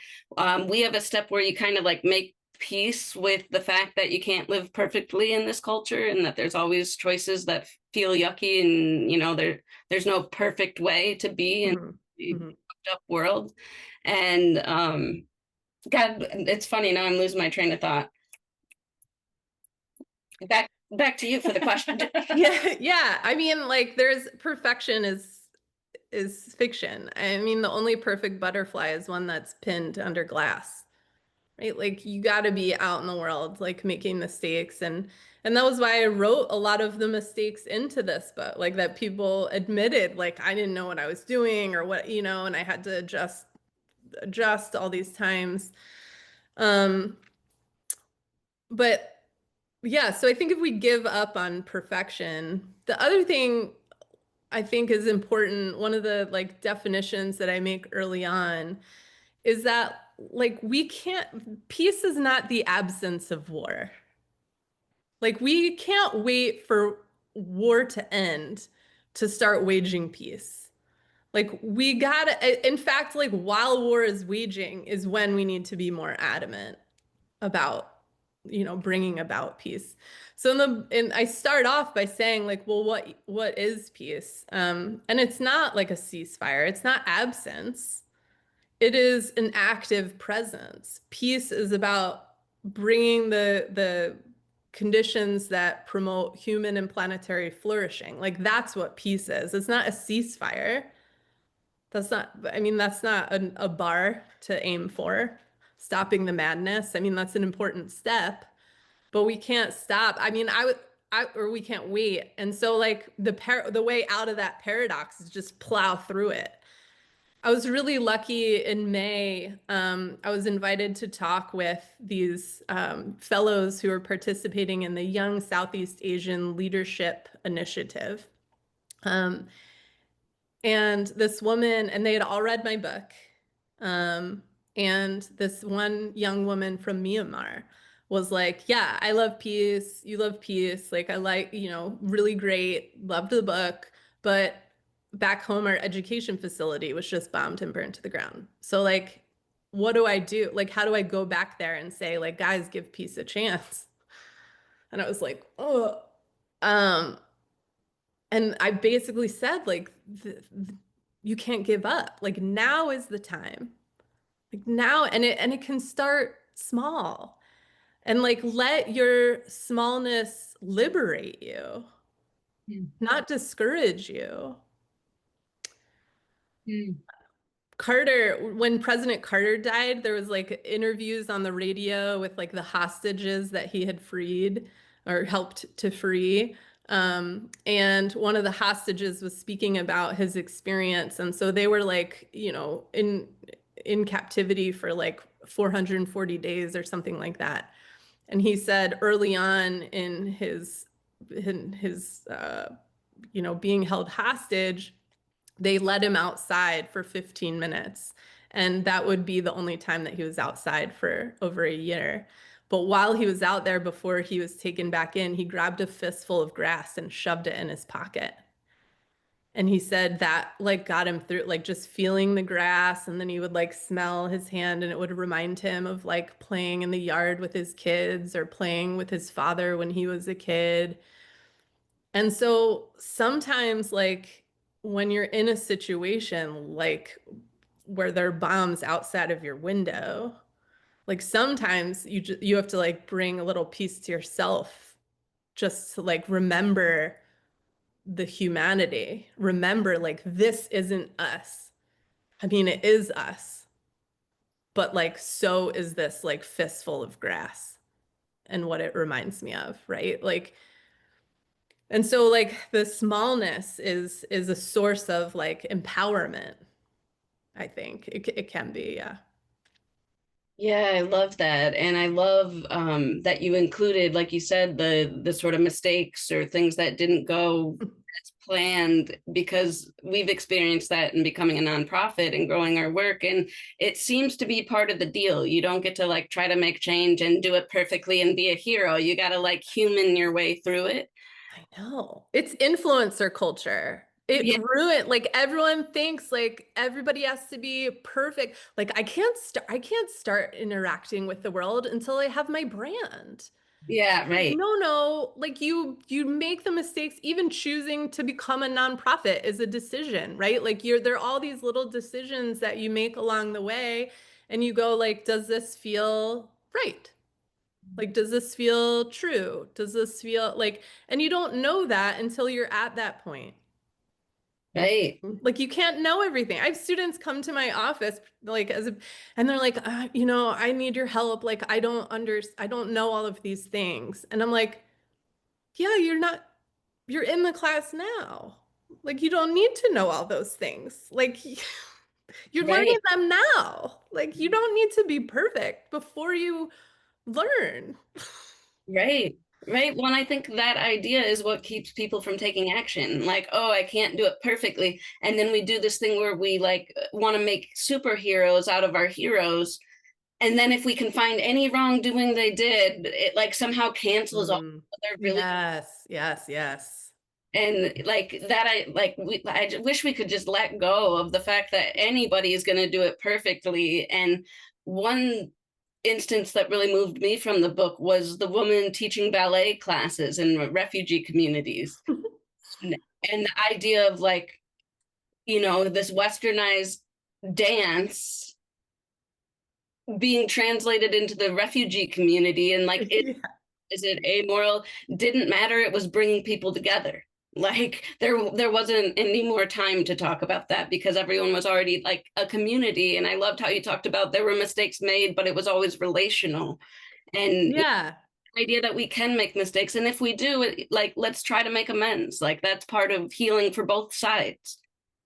We have a step where you kind of like make peace with the fact that you can't live perfectly in this culture and that there's always choices that feel yucky, and you know there's no perfect way to be in the fucked up world. And God, it's funny, now I'm losing my train of thought. Back to you for the question. Yeah. I mean, like, there's perfection is fiction. I mean, the only perfect butterfly is one that's pinned under glass, right? Like, you got to be out in the world, like making mistakes, and that was why I wrote a lot of the mistakes into this book, like that people admitted, like I didn't know what I was doing or what, you know, and I had to adjust all these times. But yeah, so I think if we give up on perfection, the other thing I think is important, one of the like definitions that I make early on is that like we can't, peace is not the absence of war. Like we can't wait for war to end to start waging peace. Like we gotta, in fact, like while war is waging is when we need to be more adamant about, you know, bringing about peace. So and I start off by saying like, well, what is peace? And it's not like a ceasefire. It's not absence. It is an active presence. Peace is about bringing the conditions that promote human and planetary flourishing. Like that's what peace is. It's not a ceasefire. That's not, I mean, that's not a bar to aim for. Stopping the madness. I mean, that's an important step, but we can't stop. I mean, or we can't wait. And so like the way out of that paradox is just plow through it. I was really lucky in May. I was invited to talk with these fellows who are participating in the Young Southeast Asian Leadership Initiative. And this woman, and they had all read my book. And this one young woman from Myanmar was like, yeah, I love peace. You love peace. Like, I like, you know, really great. Loved the book. But back home, our education facility was just bombed and burned to the ground. So, like, what do I do? Like, how do I go back there and say, like, guys, give peace a chance? And I was like, oh. And I basically said, like, you can't give up. Like, now is the time. Like now, and it can start small. And like let your smallness liberate you, not discourage you. Carter, when President Carter died, there was like interviews on the radio with like the hostages that he had freed or helped to free. And one of the hostages was speaking about his experience. And so they were like, you know, in captivity for like 440 days or something like that. And he said early on in his you know, being held hostage, They let him outside for 15 minutes. And that would be the only time that he was outside for over a year. But while he was out there, before he was taken back in, he grabbed a fistful of grass and shoved it in his pocket. And he said that like got him through, like just feeling the grass. And then he would like smell his hand and it would remind him of like playing in the yard with his kids or playing with his father when he was a kid. And so sometimes, like, when you're in a situation like where there are bombs outside of your window, like sometimes you have to like bring a little piece to yourself just to like remember the humanity. Remember, like, this isn't us. I mean, it is us, but like, so is this like fistful of grass and what it reminds me of, right? Like, and so like the smallness is a source of like empowerment, I think. It can be, yeah. Yeah, I love that. And I love that you included, like you said, the sort of mistakes or things that didn't go as planned, because we've experienced that in becoming a nonprofit and growing our work. And it seems to be part of the deal. You don't get to like try to make change and do it perfectly and be a hero. You got to like human your way through it. I know. It's influencer culture. It Yeah, ruined, like everyone thinks like everybody has to be perfect. Like I can't start interacting with the world until I have my brand. yeah, Like, right. no, no, like you make the mistakes. Even choosing to become a nonprofit is a decision, right? Like there are all these little decisions that you make along the way, and you go like, does this feel right? Like, does this feel true? Does this feel like, and you don't know that until you're at that point. Right. Like you can't know everything. I have students come to my office like and they're like, you know, I need your help. Like I don't know all of these things. And I'm like, yeah, you're in the class now. Like you don't need to know all those things. Like you're learning Right. them now. Like you don't need to be perfect before you learn. Right. Right. Well, and I think that idea is what keeps people from taking action. Like, oh, I can't do it perfectly. And then we do this thing where we like want to make superheroes out of our heroes. And then if we can find any wrongdoing they did, it like somehow cancels all Mm. what they're really. Yes, yes, yes. And like that, I wish we could just let go of the fact that anybody is going to do it perfectly. And one instance that really moved me from the book was the woman teaching ballet classes in refugee communities. And the idea of like, this westernized dance being translated into the refugee community, and like Yeah. is it amoral? Didn't matter. It was bringing people together. Like there wasn't any more time to talk about that because everyone was already like a community. And I loved how you talked about there were mistakes made, but it was always relational. And Yeah, the idea that we can make mistakes, and if we do it, like let's try to make amends. Like that's part of healing for both sides.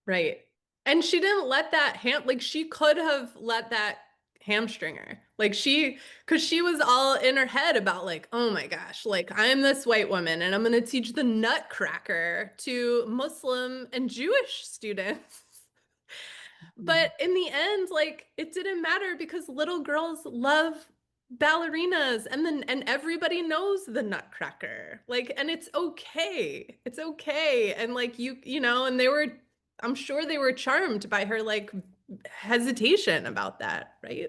right. And she didn't let that like she could have let that hamstring her. Like because she was all in her head about like, oh my gosh, like I'm this white woman and I'm gonna teach the nutcracker to Muslim and Jewish students. But in the end, like it didn't matter because little girls love ballerinas and everybody knows the Nutcracker. Like, and it's okay. It's okay. And like and I'm sure they were charmed by her like hesitation about that, right?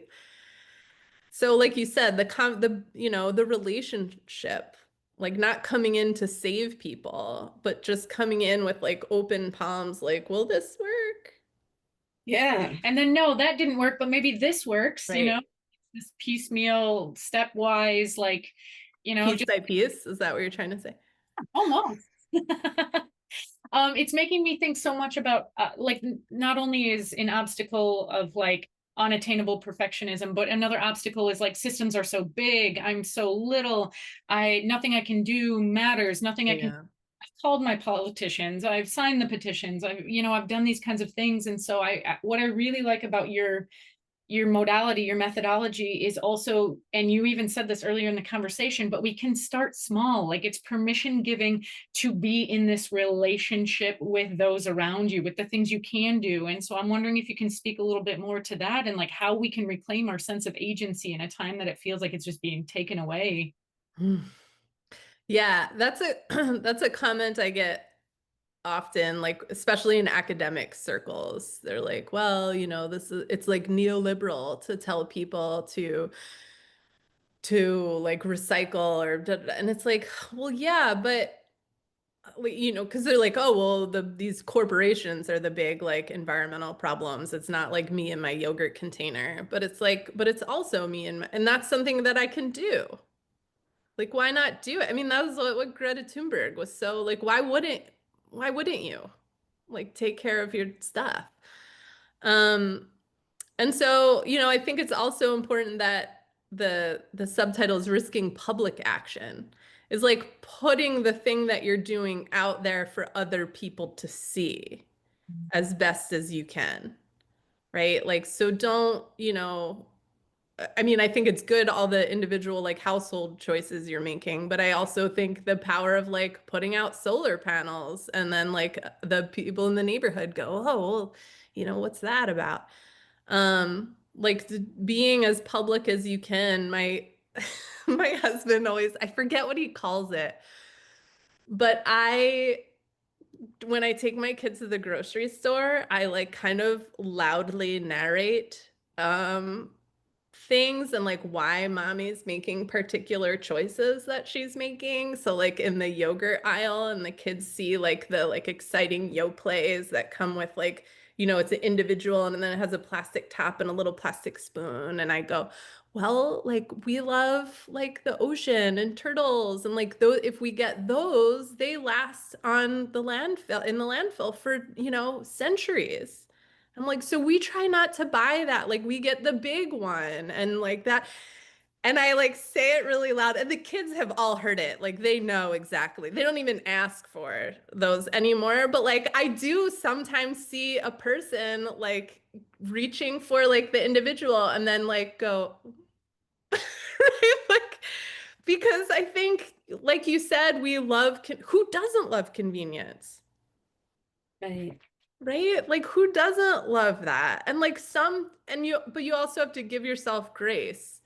So like you said, the relationship, like not coming in to save people, but just coming in with like open palms, like, will this work? Yeah. And then no, that didn't work, but maybe this works, Right. this piecemeal, stepwise, like, Piece just by piece. Is that what you're trying to say? almost. It's making me think so much about like not only is an obstacle of like unattainable perfectionism, but another obstacle is like systems are so big, I'm so little, nothing I can do matters, nothing I can. Yeah. I've called my politicians, I've signed the petitions, I've done these kinds of things. And so what I really like about your your modality, your methodology is also, and you even said this earlier in the conversation, but we can start small. Like it's permission giving to be in this relationship with those around you, with the things you can do. And so I'm wondering if you can speak a little bit more to that and like how we can reclaim our sense of agency in a time that it feels like it's just being taken away. Yeah, that's a that's a comment I get often, like especially in academic circles. They're like, well, this is it's like neoliberal to tell people to like recycle or and it's like, well, yeah, but because they're like, oh, well, these corporations are the big like environmental problems. It's not like me and my yogurt container, but it's like, but it's also me and that's something that I can do. Like, why not do it? I mean, that was what Greta Thunberg was so like, why wouldn't you like take care of your stuff? Um, and so, I think it's also important that the subtitle is risking public action is like putting the thing that you're doing out there for other people to see as best as you can, right? Like, so don't, I mean, I think it's good all the individual like household choices you're making, but I also think the power of like putting out solar panels and then like the people in the neighborhood go, oh, well, what's that about? Like being as public as you can. My my husband always, I forget what he calls it, but when I take my kids to the grocery store, I like kind of loudly narrate things and like why mommy's making particular choices that she's making. So like in the yogurt aisle and the kids see like the like exciting yo plays that come with like, it's an individual and then it has a plastic top and a little plastic spoon. And I go, well, like we love like the ocean and turtles and like those if we get those, they last on the landfill in the landfill for, centuries. I'm like, so we try not to buy that. Like we get the big one and like that. And I like say it really loud. And the kids have all heard it. Like they know exactly. They don't even ask for those anymore. But like I do sometimes see a person like reaching for like the individual and then like go, right? Like, because I think, like you said, we love, who doesn't love convenience? Right. Right? Like who doesn't love that? And like but you also have to give yourself grace.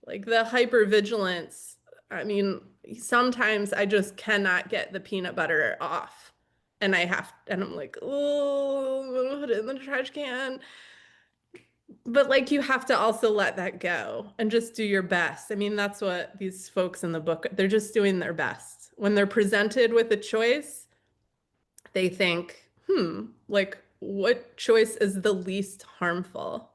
Like the hypervigilance. I mean, sometimes I just cannot get the peanut butter off. And I'm like, oh, I'm gonna put it in the trash can. But like you have to also let that go and just do your best. I mean, that's what these folks in the book, they're just doing their best. When they're presented with a choice, they think, like what choice is the least harmful?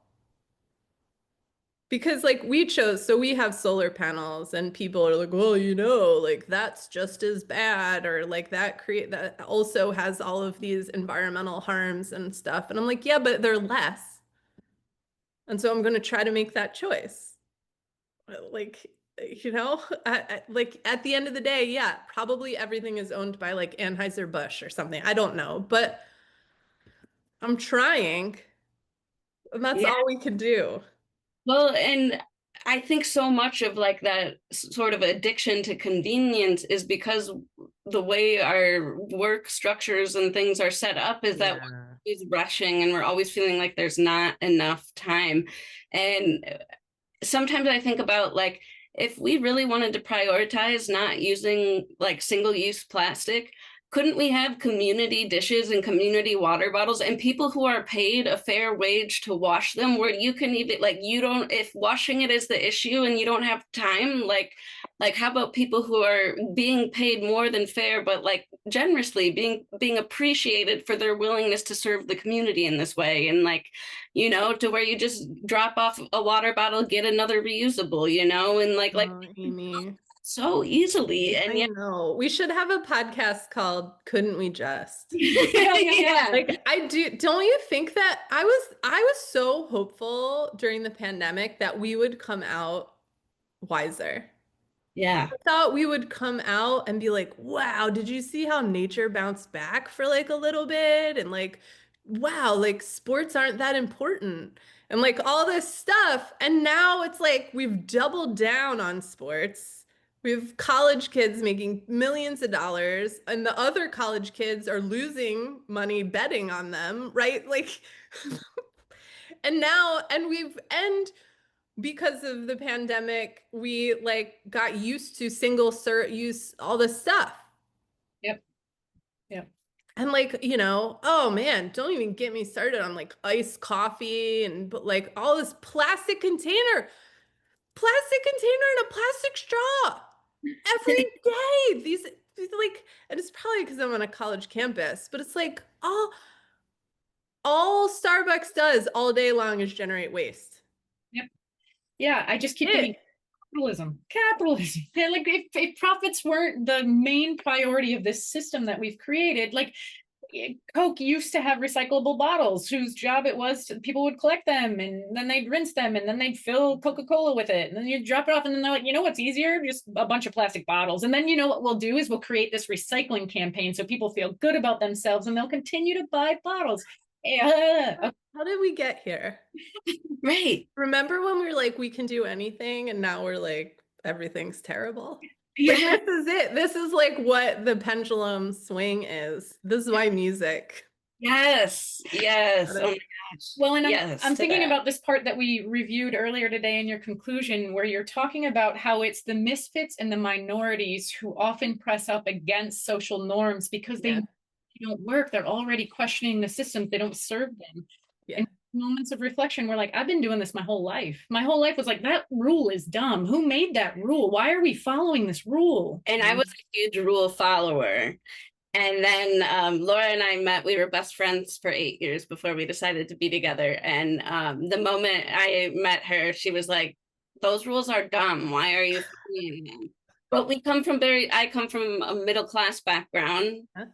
Because like we chose, so we have solar panels and people are like, well, like that's just as bad or like that also has all of these environmental harms and stuff. And I'm like, yeah, but they're less. And so I'm going to try to make that choice. Like, like at the end of the day, yeah, probably everything is owned by like Anheuser-Busch or something. I don't know, but I'm trying, and that's Yeah. all we can do. Well, and I think so much of like that sort of addiction to convenience is because the way our work structures and things are set up is that we're Yeah. always rushing and we're always feeling like there's not enough time. And sometimes I think about like if we really wanted to prioritize not using like single-use plastic, couldn't we have community dishes and community water bottles and people who are paid a fair wage to wash them where you can even like you don't if washing it is the issue and you don't have time like how about people who are being paid more than fair but like generously being appreciated for their willingness to serve the community in this way and like to where you just drop off a water bottle, get another reusable, and like Oh, Amy. so easily. And I yeah, know. We should have a podcast called Couldn't We Just? yeah, Like don't you think that I was so hopeful during the pandemic that we would come out wiser. yeah, I thought we would come out and be like, wow, did you see how nature bounced back for like a little bit? And like, wow, like sports aren't that important. and like all this stuff. And now it's like we've doubled down on sports. We have college kids making millions of dollars, and the other college kids are losing money betting on them, right? Like, and now, and because of the pandemic, we like got used to single cert use, all this stuff. Yep. Yep. And like, oh man, don't even get me started on like iced coffee and but like all this plastic container and a plastic straw every day. These like, and it's probably because I'm on a college campus, but it's like all Starbucks does all day long is generate waste. Yep. Yeah, I just keep thinking It, capitalism. Like if profits weren't the main priority of this system that we've created, like Coke used to have recyclable bottles whose job it was people would collect them and then they'd rinse them and then they'd fill Coca-Cola with it and then you drop it off and then they're like, you know what's easier? Just a bunch of plastic bottles. And then you know what we'll do is we'll create this recycling campaign so people feel good about themselves and they'll continue to buy bottles. how did we get here? Right. Remember when we were like, we can do anything, and now we're like, everything's terrible? Like, Yeah. this is it. This is like what the pendulum swing is. This is why music. Yes. Yes. Oh my gosh. Well, and Yes I'm to thinking that. about this part that we reviewed earlier today in your conclusion, where you're talking about how it's the misfits and the minorities who often press up against social norms because Yeah. they don't work. They're already questioning the systems. They don't serve them. Yeah. And moments of reflection, we're like, I've been doing this my whole life. My whole life was like, that rule is dumb. Who made that rule? Why are we following this rule? And I was a huge rule follower. And then Laura and I met, we were best friends for 8 years before we decided to be together. And the moment I met her, she was like, those rules are dumb. Why are you following them? But I come from a middle class background. Huh?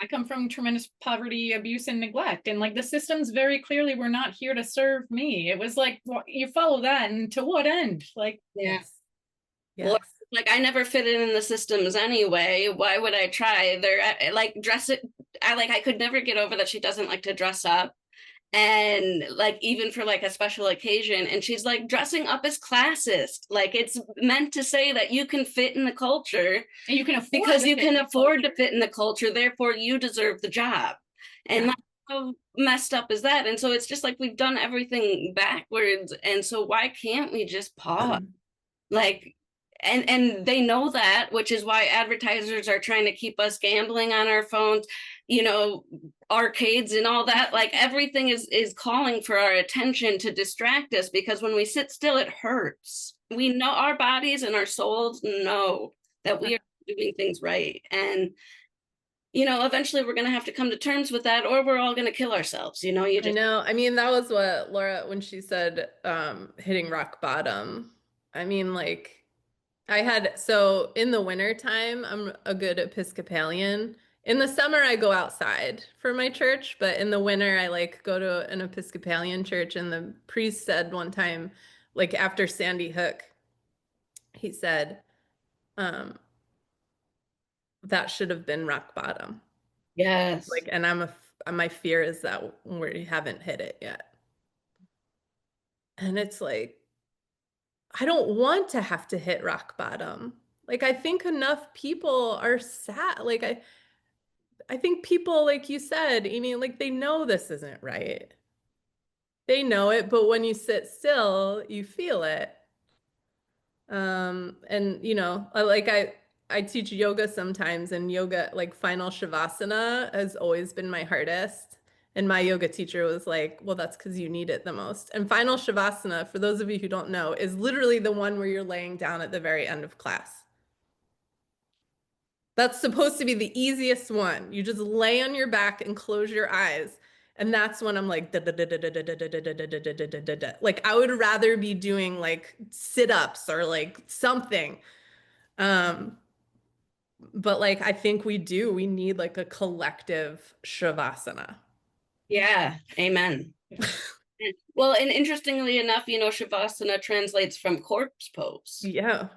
I come from tremendous poverty, abuse, and neglect. And like the systems very clearly were not here to serve me. It was like, well, you follow that, and to what end? Like, Yeah. Yes. Like I never fitted in the systems anyway. Why would I try? They're like dress it. I could never get over that she doesn't like to dress up. And like even for like a special occasion, and she's like, dressing up is classist. Like it's meant to say that you can fit in the culture and you can afford because to you fit can in the afford to culture. fit in the culture, therefore you deserve the job. And Yeah. like, how messed up is that? And so it's just like we've done everything backwards. And so why can't we just pause? Like, and they know that, which is why advertisers are trying to keep us gambling on our phones, arcades and all that. Like everything is calling for our attention to distract us, because when we sit still it hurts. We know our bodies and our souls know that we are doing things right. And eventually we're going to have to come to terms with that, or we're all going to kill ourselves. You I just know. I mean, that was what Laura, when she said hitting rock bottom. I mean, like so in the winter time, I'm a good Episcopalian. In the summer, I go outside for my church, but in the winter, I like go to an Episcopalian church. And the priest said one time, like after Sandy Hook, he said, um, that should have been rock bottom. yes. Like, and my fear is that we haven't hit it yet. And it's like, I don't want to have to hit rock bottom. Like, I think enough people are sad. Like, I think people, like you said, Amy, like they know this isn't right. They know it, but when you sit still, you feel it. And I teach yoga sometimes, and yoga, like final shavasana has always been my hardest. And my yoga teacher was like, well, that's because you need it the most. And final shavasana, for those of you who don't know, is literally the one where you're laying down at the very end of class. That's supposed to be the easiest one. You just lay on your back and close your eyes. And that's when I'm like, like I would rather be doing like sit-ups or like something. But like I think we need like a collective shavasana. Yeah, amen. Well, and interestingly enough, Shavasana translates from corpse pose. Yeah.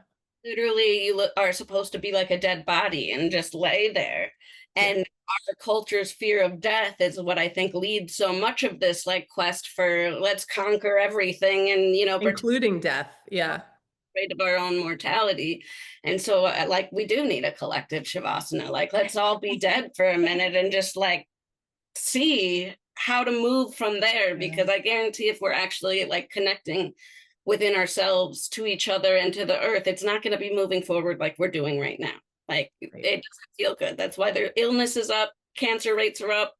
Literally, you are supposed to be like a dead body and just lay there. And our culture's fear of death is what I think leads so much of this like quest for let's conquer everything and, you know, Including death. Yeah. afraid of our own mortality. And so like we do need a collective shavasana. Like let's all be dead for a minute and just like see how to move from there, because I guarantee if we're actually like connecting within ourselves to each other and to the earth, it's not going to be moving forward like we're doing right now. Like it doesn't feel good. That's why their illness is up, cancer rates are up,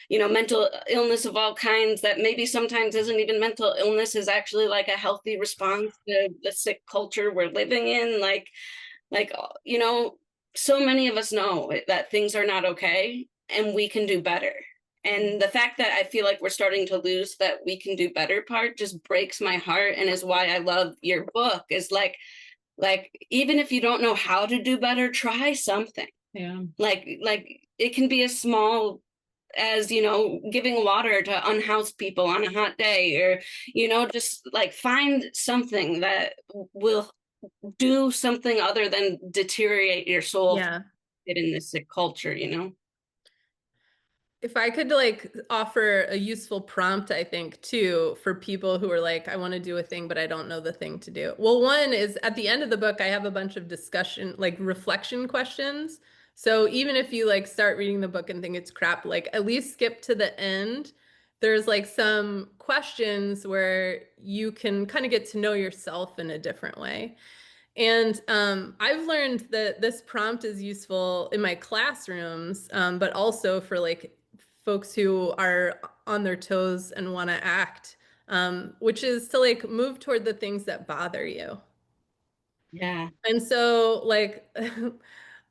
you know, mental illness of all kinds that maybe sometimes isn't even mental illness, is actually like a healthy response to the sick culture we're living in. Like, you know, so many of us know that things are not okay and we can do better. And the fact that I feel like we're starting to lose that we can do better part just breaks my heart, and is why I love your book. Is like even if you don't know how to do better, try something. Yeah. Like it can be as small as, you know, giving water to unhoused people on a hot day, or, you know, just like find something that will do something other than deteriorate your soul Yeah. in this sick culture, you know? If I could like offer a useful prompt, I think too, for people who are like, I want to do a thing, but I don't know the thing to do. Well, one is at the end of the book, I have a bunch of discussion, like reflection questions. So even if you like start reading the book and think it's crap, like at least skip to the end. There's like some questions where you can kind of get to know yourself in a different way. And I've learned that this prompt is useful in my classrooms, but also for like folks who are on their toes and want to act, which is to like move toward the things that bother you. Yeah. And so, like,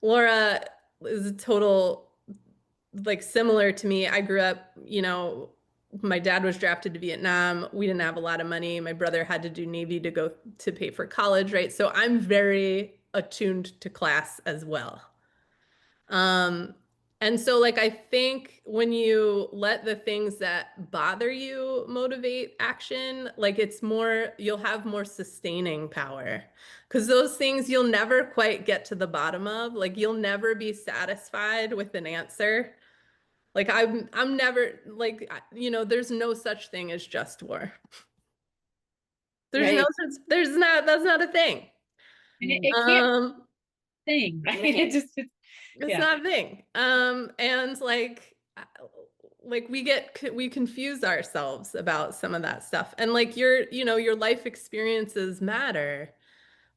Laura is a total, like, similar to me. I grew up, you know, my dad was drafted to Vietnam. We didn't have a lot of money. My brother had to do Navy to go to pay for college, right? So I'm very attuned to class as well. Um, and so like I think when you let the things that bother you motivate action, like it's more, you'll have more sustaining power. Because those things you'll never quite get to the bottom of. Like you'll never be satisfied with an answer. Like I'm never like you know, there's no such thing as just war. There's no Right. such there's not that's not a thing. And it can't Um thing, right? Right. it's Yeah. not a thing. And like we confuse ourselves about some of that stuff. And like you know, your life experiences matter.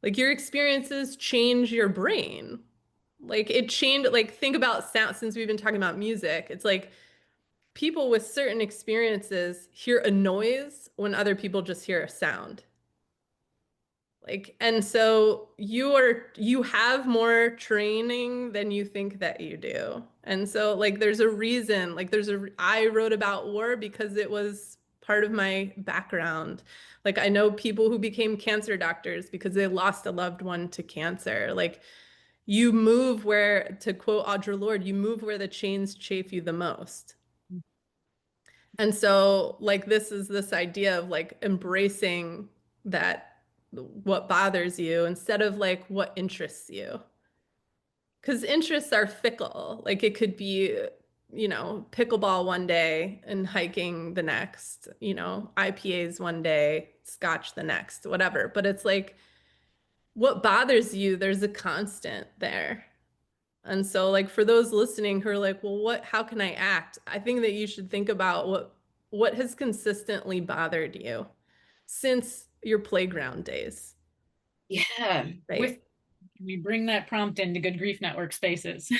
Like your experiences change your brain. Like it changed, like think about sound since we've been talking about music. It's like people with certain experiences hear a noise when other people just hear a sound. Like, and so you have more training than you think that you do. And so like there's a reason, like I wrote about war because it was part of my background. Like I know people who became cancer doctors because they lost a loved one to cancer. Like you move where, to quote Audre Lorde, you move where the chains chafe you the most. And so, like, this is this idea of like embracing that what bothers you instead of like what interests you. Because interests are fickle. Like, it could be, you know, pickleball one day and hiking the next, you know, IPAs one day, scotch the next, whatever. But it's like what bothers you, there's a constant there. And so like for those listening who are like, well, how can I act? I think that you should think about what has consistently bothered you since your playground days, Yeah. With right? we bring that prompt into Good Grief Network spaces.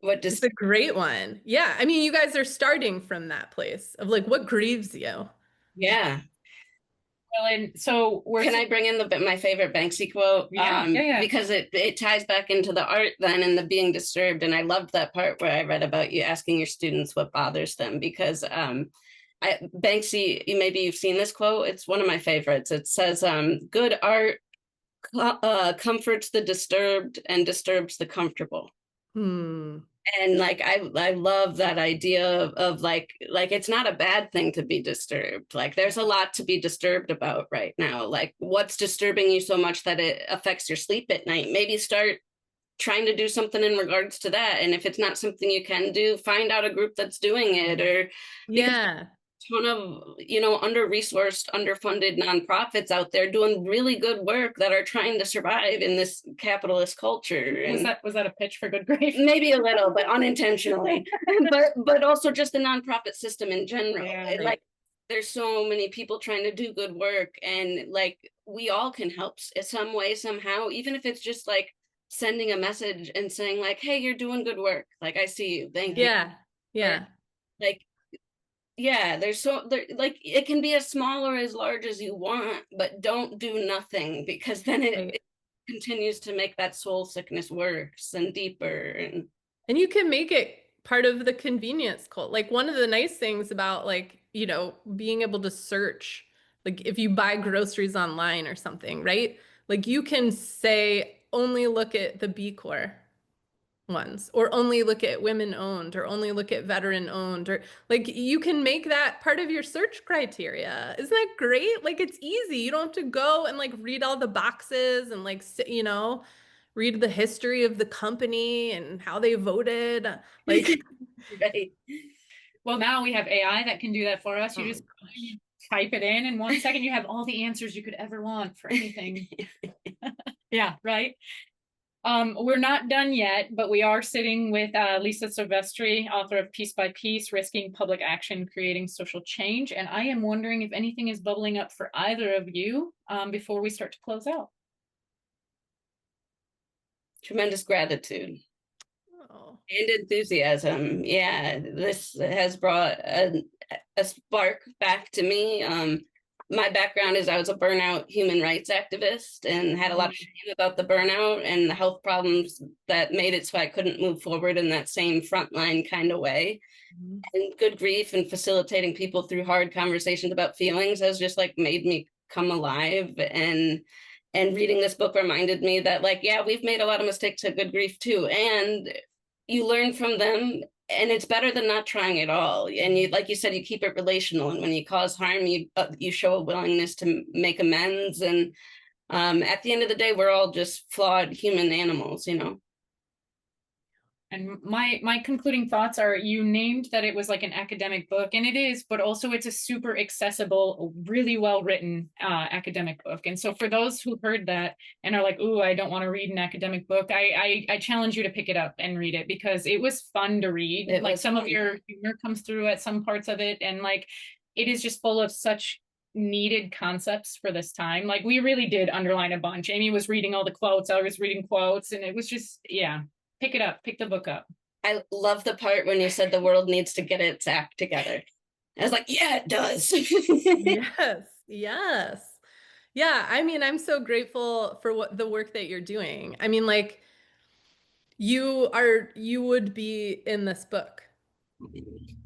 What It's just, a great one. Yeah. I mean, you guys are starting from that place of like what grieves you. yeah. Well, and so Can I bring in my favorite Banksy quote? yeah. Because it ties back into the art then and the being disturbed. And I loved that part where I read about you asking your students what bothers them, because Banksy, maybe you've seen this quote. It's one of my favorites. It says, good art comforts the disturbed and disturbs the comfortable. Hmm. And like I love that idea of like it's not a bad thing to be disturbed. Like there's a lot to be disturbed about right now. Like what's disturbing you so much that it affects your sleep at night? Maybe start trying to do something in regards to that. And if it's not something you can do, find out a group that's doing it, or because Yeah. ton of, under-resourced, underfunded nonprofits out there doing really good work that are trying to survive in this capitalist culture. Was And that a pitch for good grief? maybe a little, but unintentionally. but also just the nonprofit system in general. Yeah. Like there's so many people trying to do good work, and like we all can help in some way, somehow, even if it's just like sending a message and saying like, hey, you're doing good work, like I see you, thank you. Yeah. Or Yeah. like, yeah, like it can be as small or as large as you want, but don't do nothing, because then Right. it continues to make that soul sickness worse and deeper. And you can make it part of the convenience cult. Like one of the nice things about like, being able to search, like if you buy groceries online or something, right? Like you can say only look at the B Corp ones, or only look at women owned, or only look at veteran owned, or like you can make that part of your search criteria. Isn't that great? Like it's easy. You don't have to go and like read all the boxes and like read the history of the company and how they voted. Like Right. Well, now we have AI that can do that for us. oh You my just gosh. type it in 1 second, you have all the answers you could ever want for anything. Yeah, right. We're not done yet, but we are sitting with Lisa Silvestri, author of Piece by Piece, Risking Public Action, Creating Social Change. And I am wondering if anything is bubbling up for either of you before we start to close out. Tremendous gratitude Oh. and enthusiasm. Yeah, this has brought a spark back to me. My background is I was a burnout human rights activist and had a lot of shame about the burnout and the health problems that made it so I couldn't move forward in that same frontline kind of way. And good grief and facilitating people through hard conversations about feelings has just like made me come alive. And reading this book reminded me that, like, yeah, we've made a lot of mistakes at good grief too, and you learn from them, and it's better than not trying at all. And you, like you said, you keep it relational, and when you cause harm, you show a willingness to make amends. And at the end of the day, we're all just flawed human animals. And my concluding thoughts are, you named that it was like an academic book, and it is, but also it's a super accessible, really well written academic book. And so for those who heard that and are like, ooh, I don't want to read an academic book, I challenge you to pick it up and read it, because it was fun to read. Like some of your humor comes through at some parts of it, and like it is just full of such needed concepts for this time. Like we really did underline a bunch. Aimee was reading all the quotes, I was reading quotes, and it was just, yeah. Pick it up, pick the book up. I love the part when you said the world needs to get its act together. I was like, yeah, it does. Yes. Yes. Yeah, I mean, I'm so grateful for what the work that you're doing. I mean, like you would be in this book,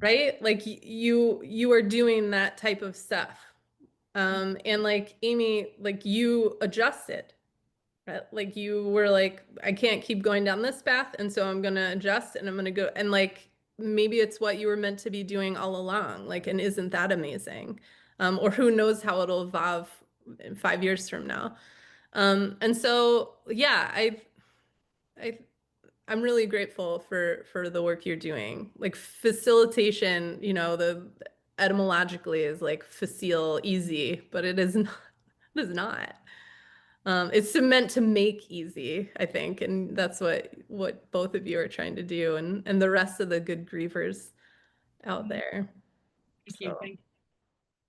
right? Like you are doing that type of stuff. And like Aimee, like you adjusted, right? Like you were like, I can't keep going down this path, and so I'm gonna adjust and I'm gonna go, and like maybe it's what you were meant to be doing all along. Like, and isn't that amazing? Or who knows how it'll evolve in 5 years from now. And so yeah, I I'm really grateful for the work you're doing. Like facilitation, the etymologically is like facile, easy, but it is not, it is not. It's meant to make easy, I think, and that's what both of you are trying to do, and the rest of the good grievers out there. Thank you. So. Thank you.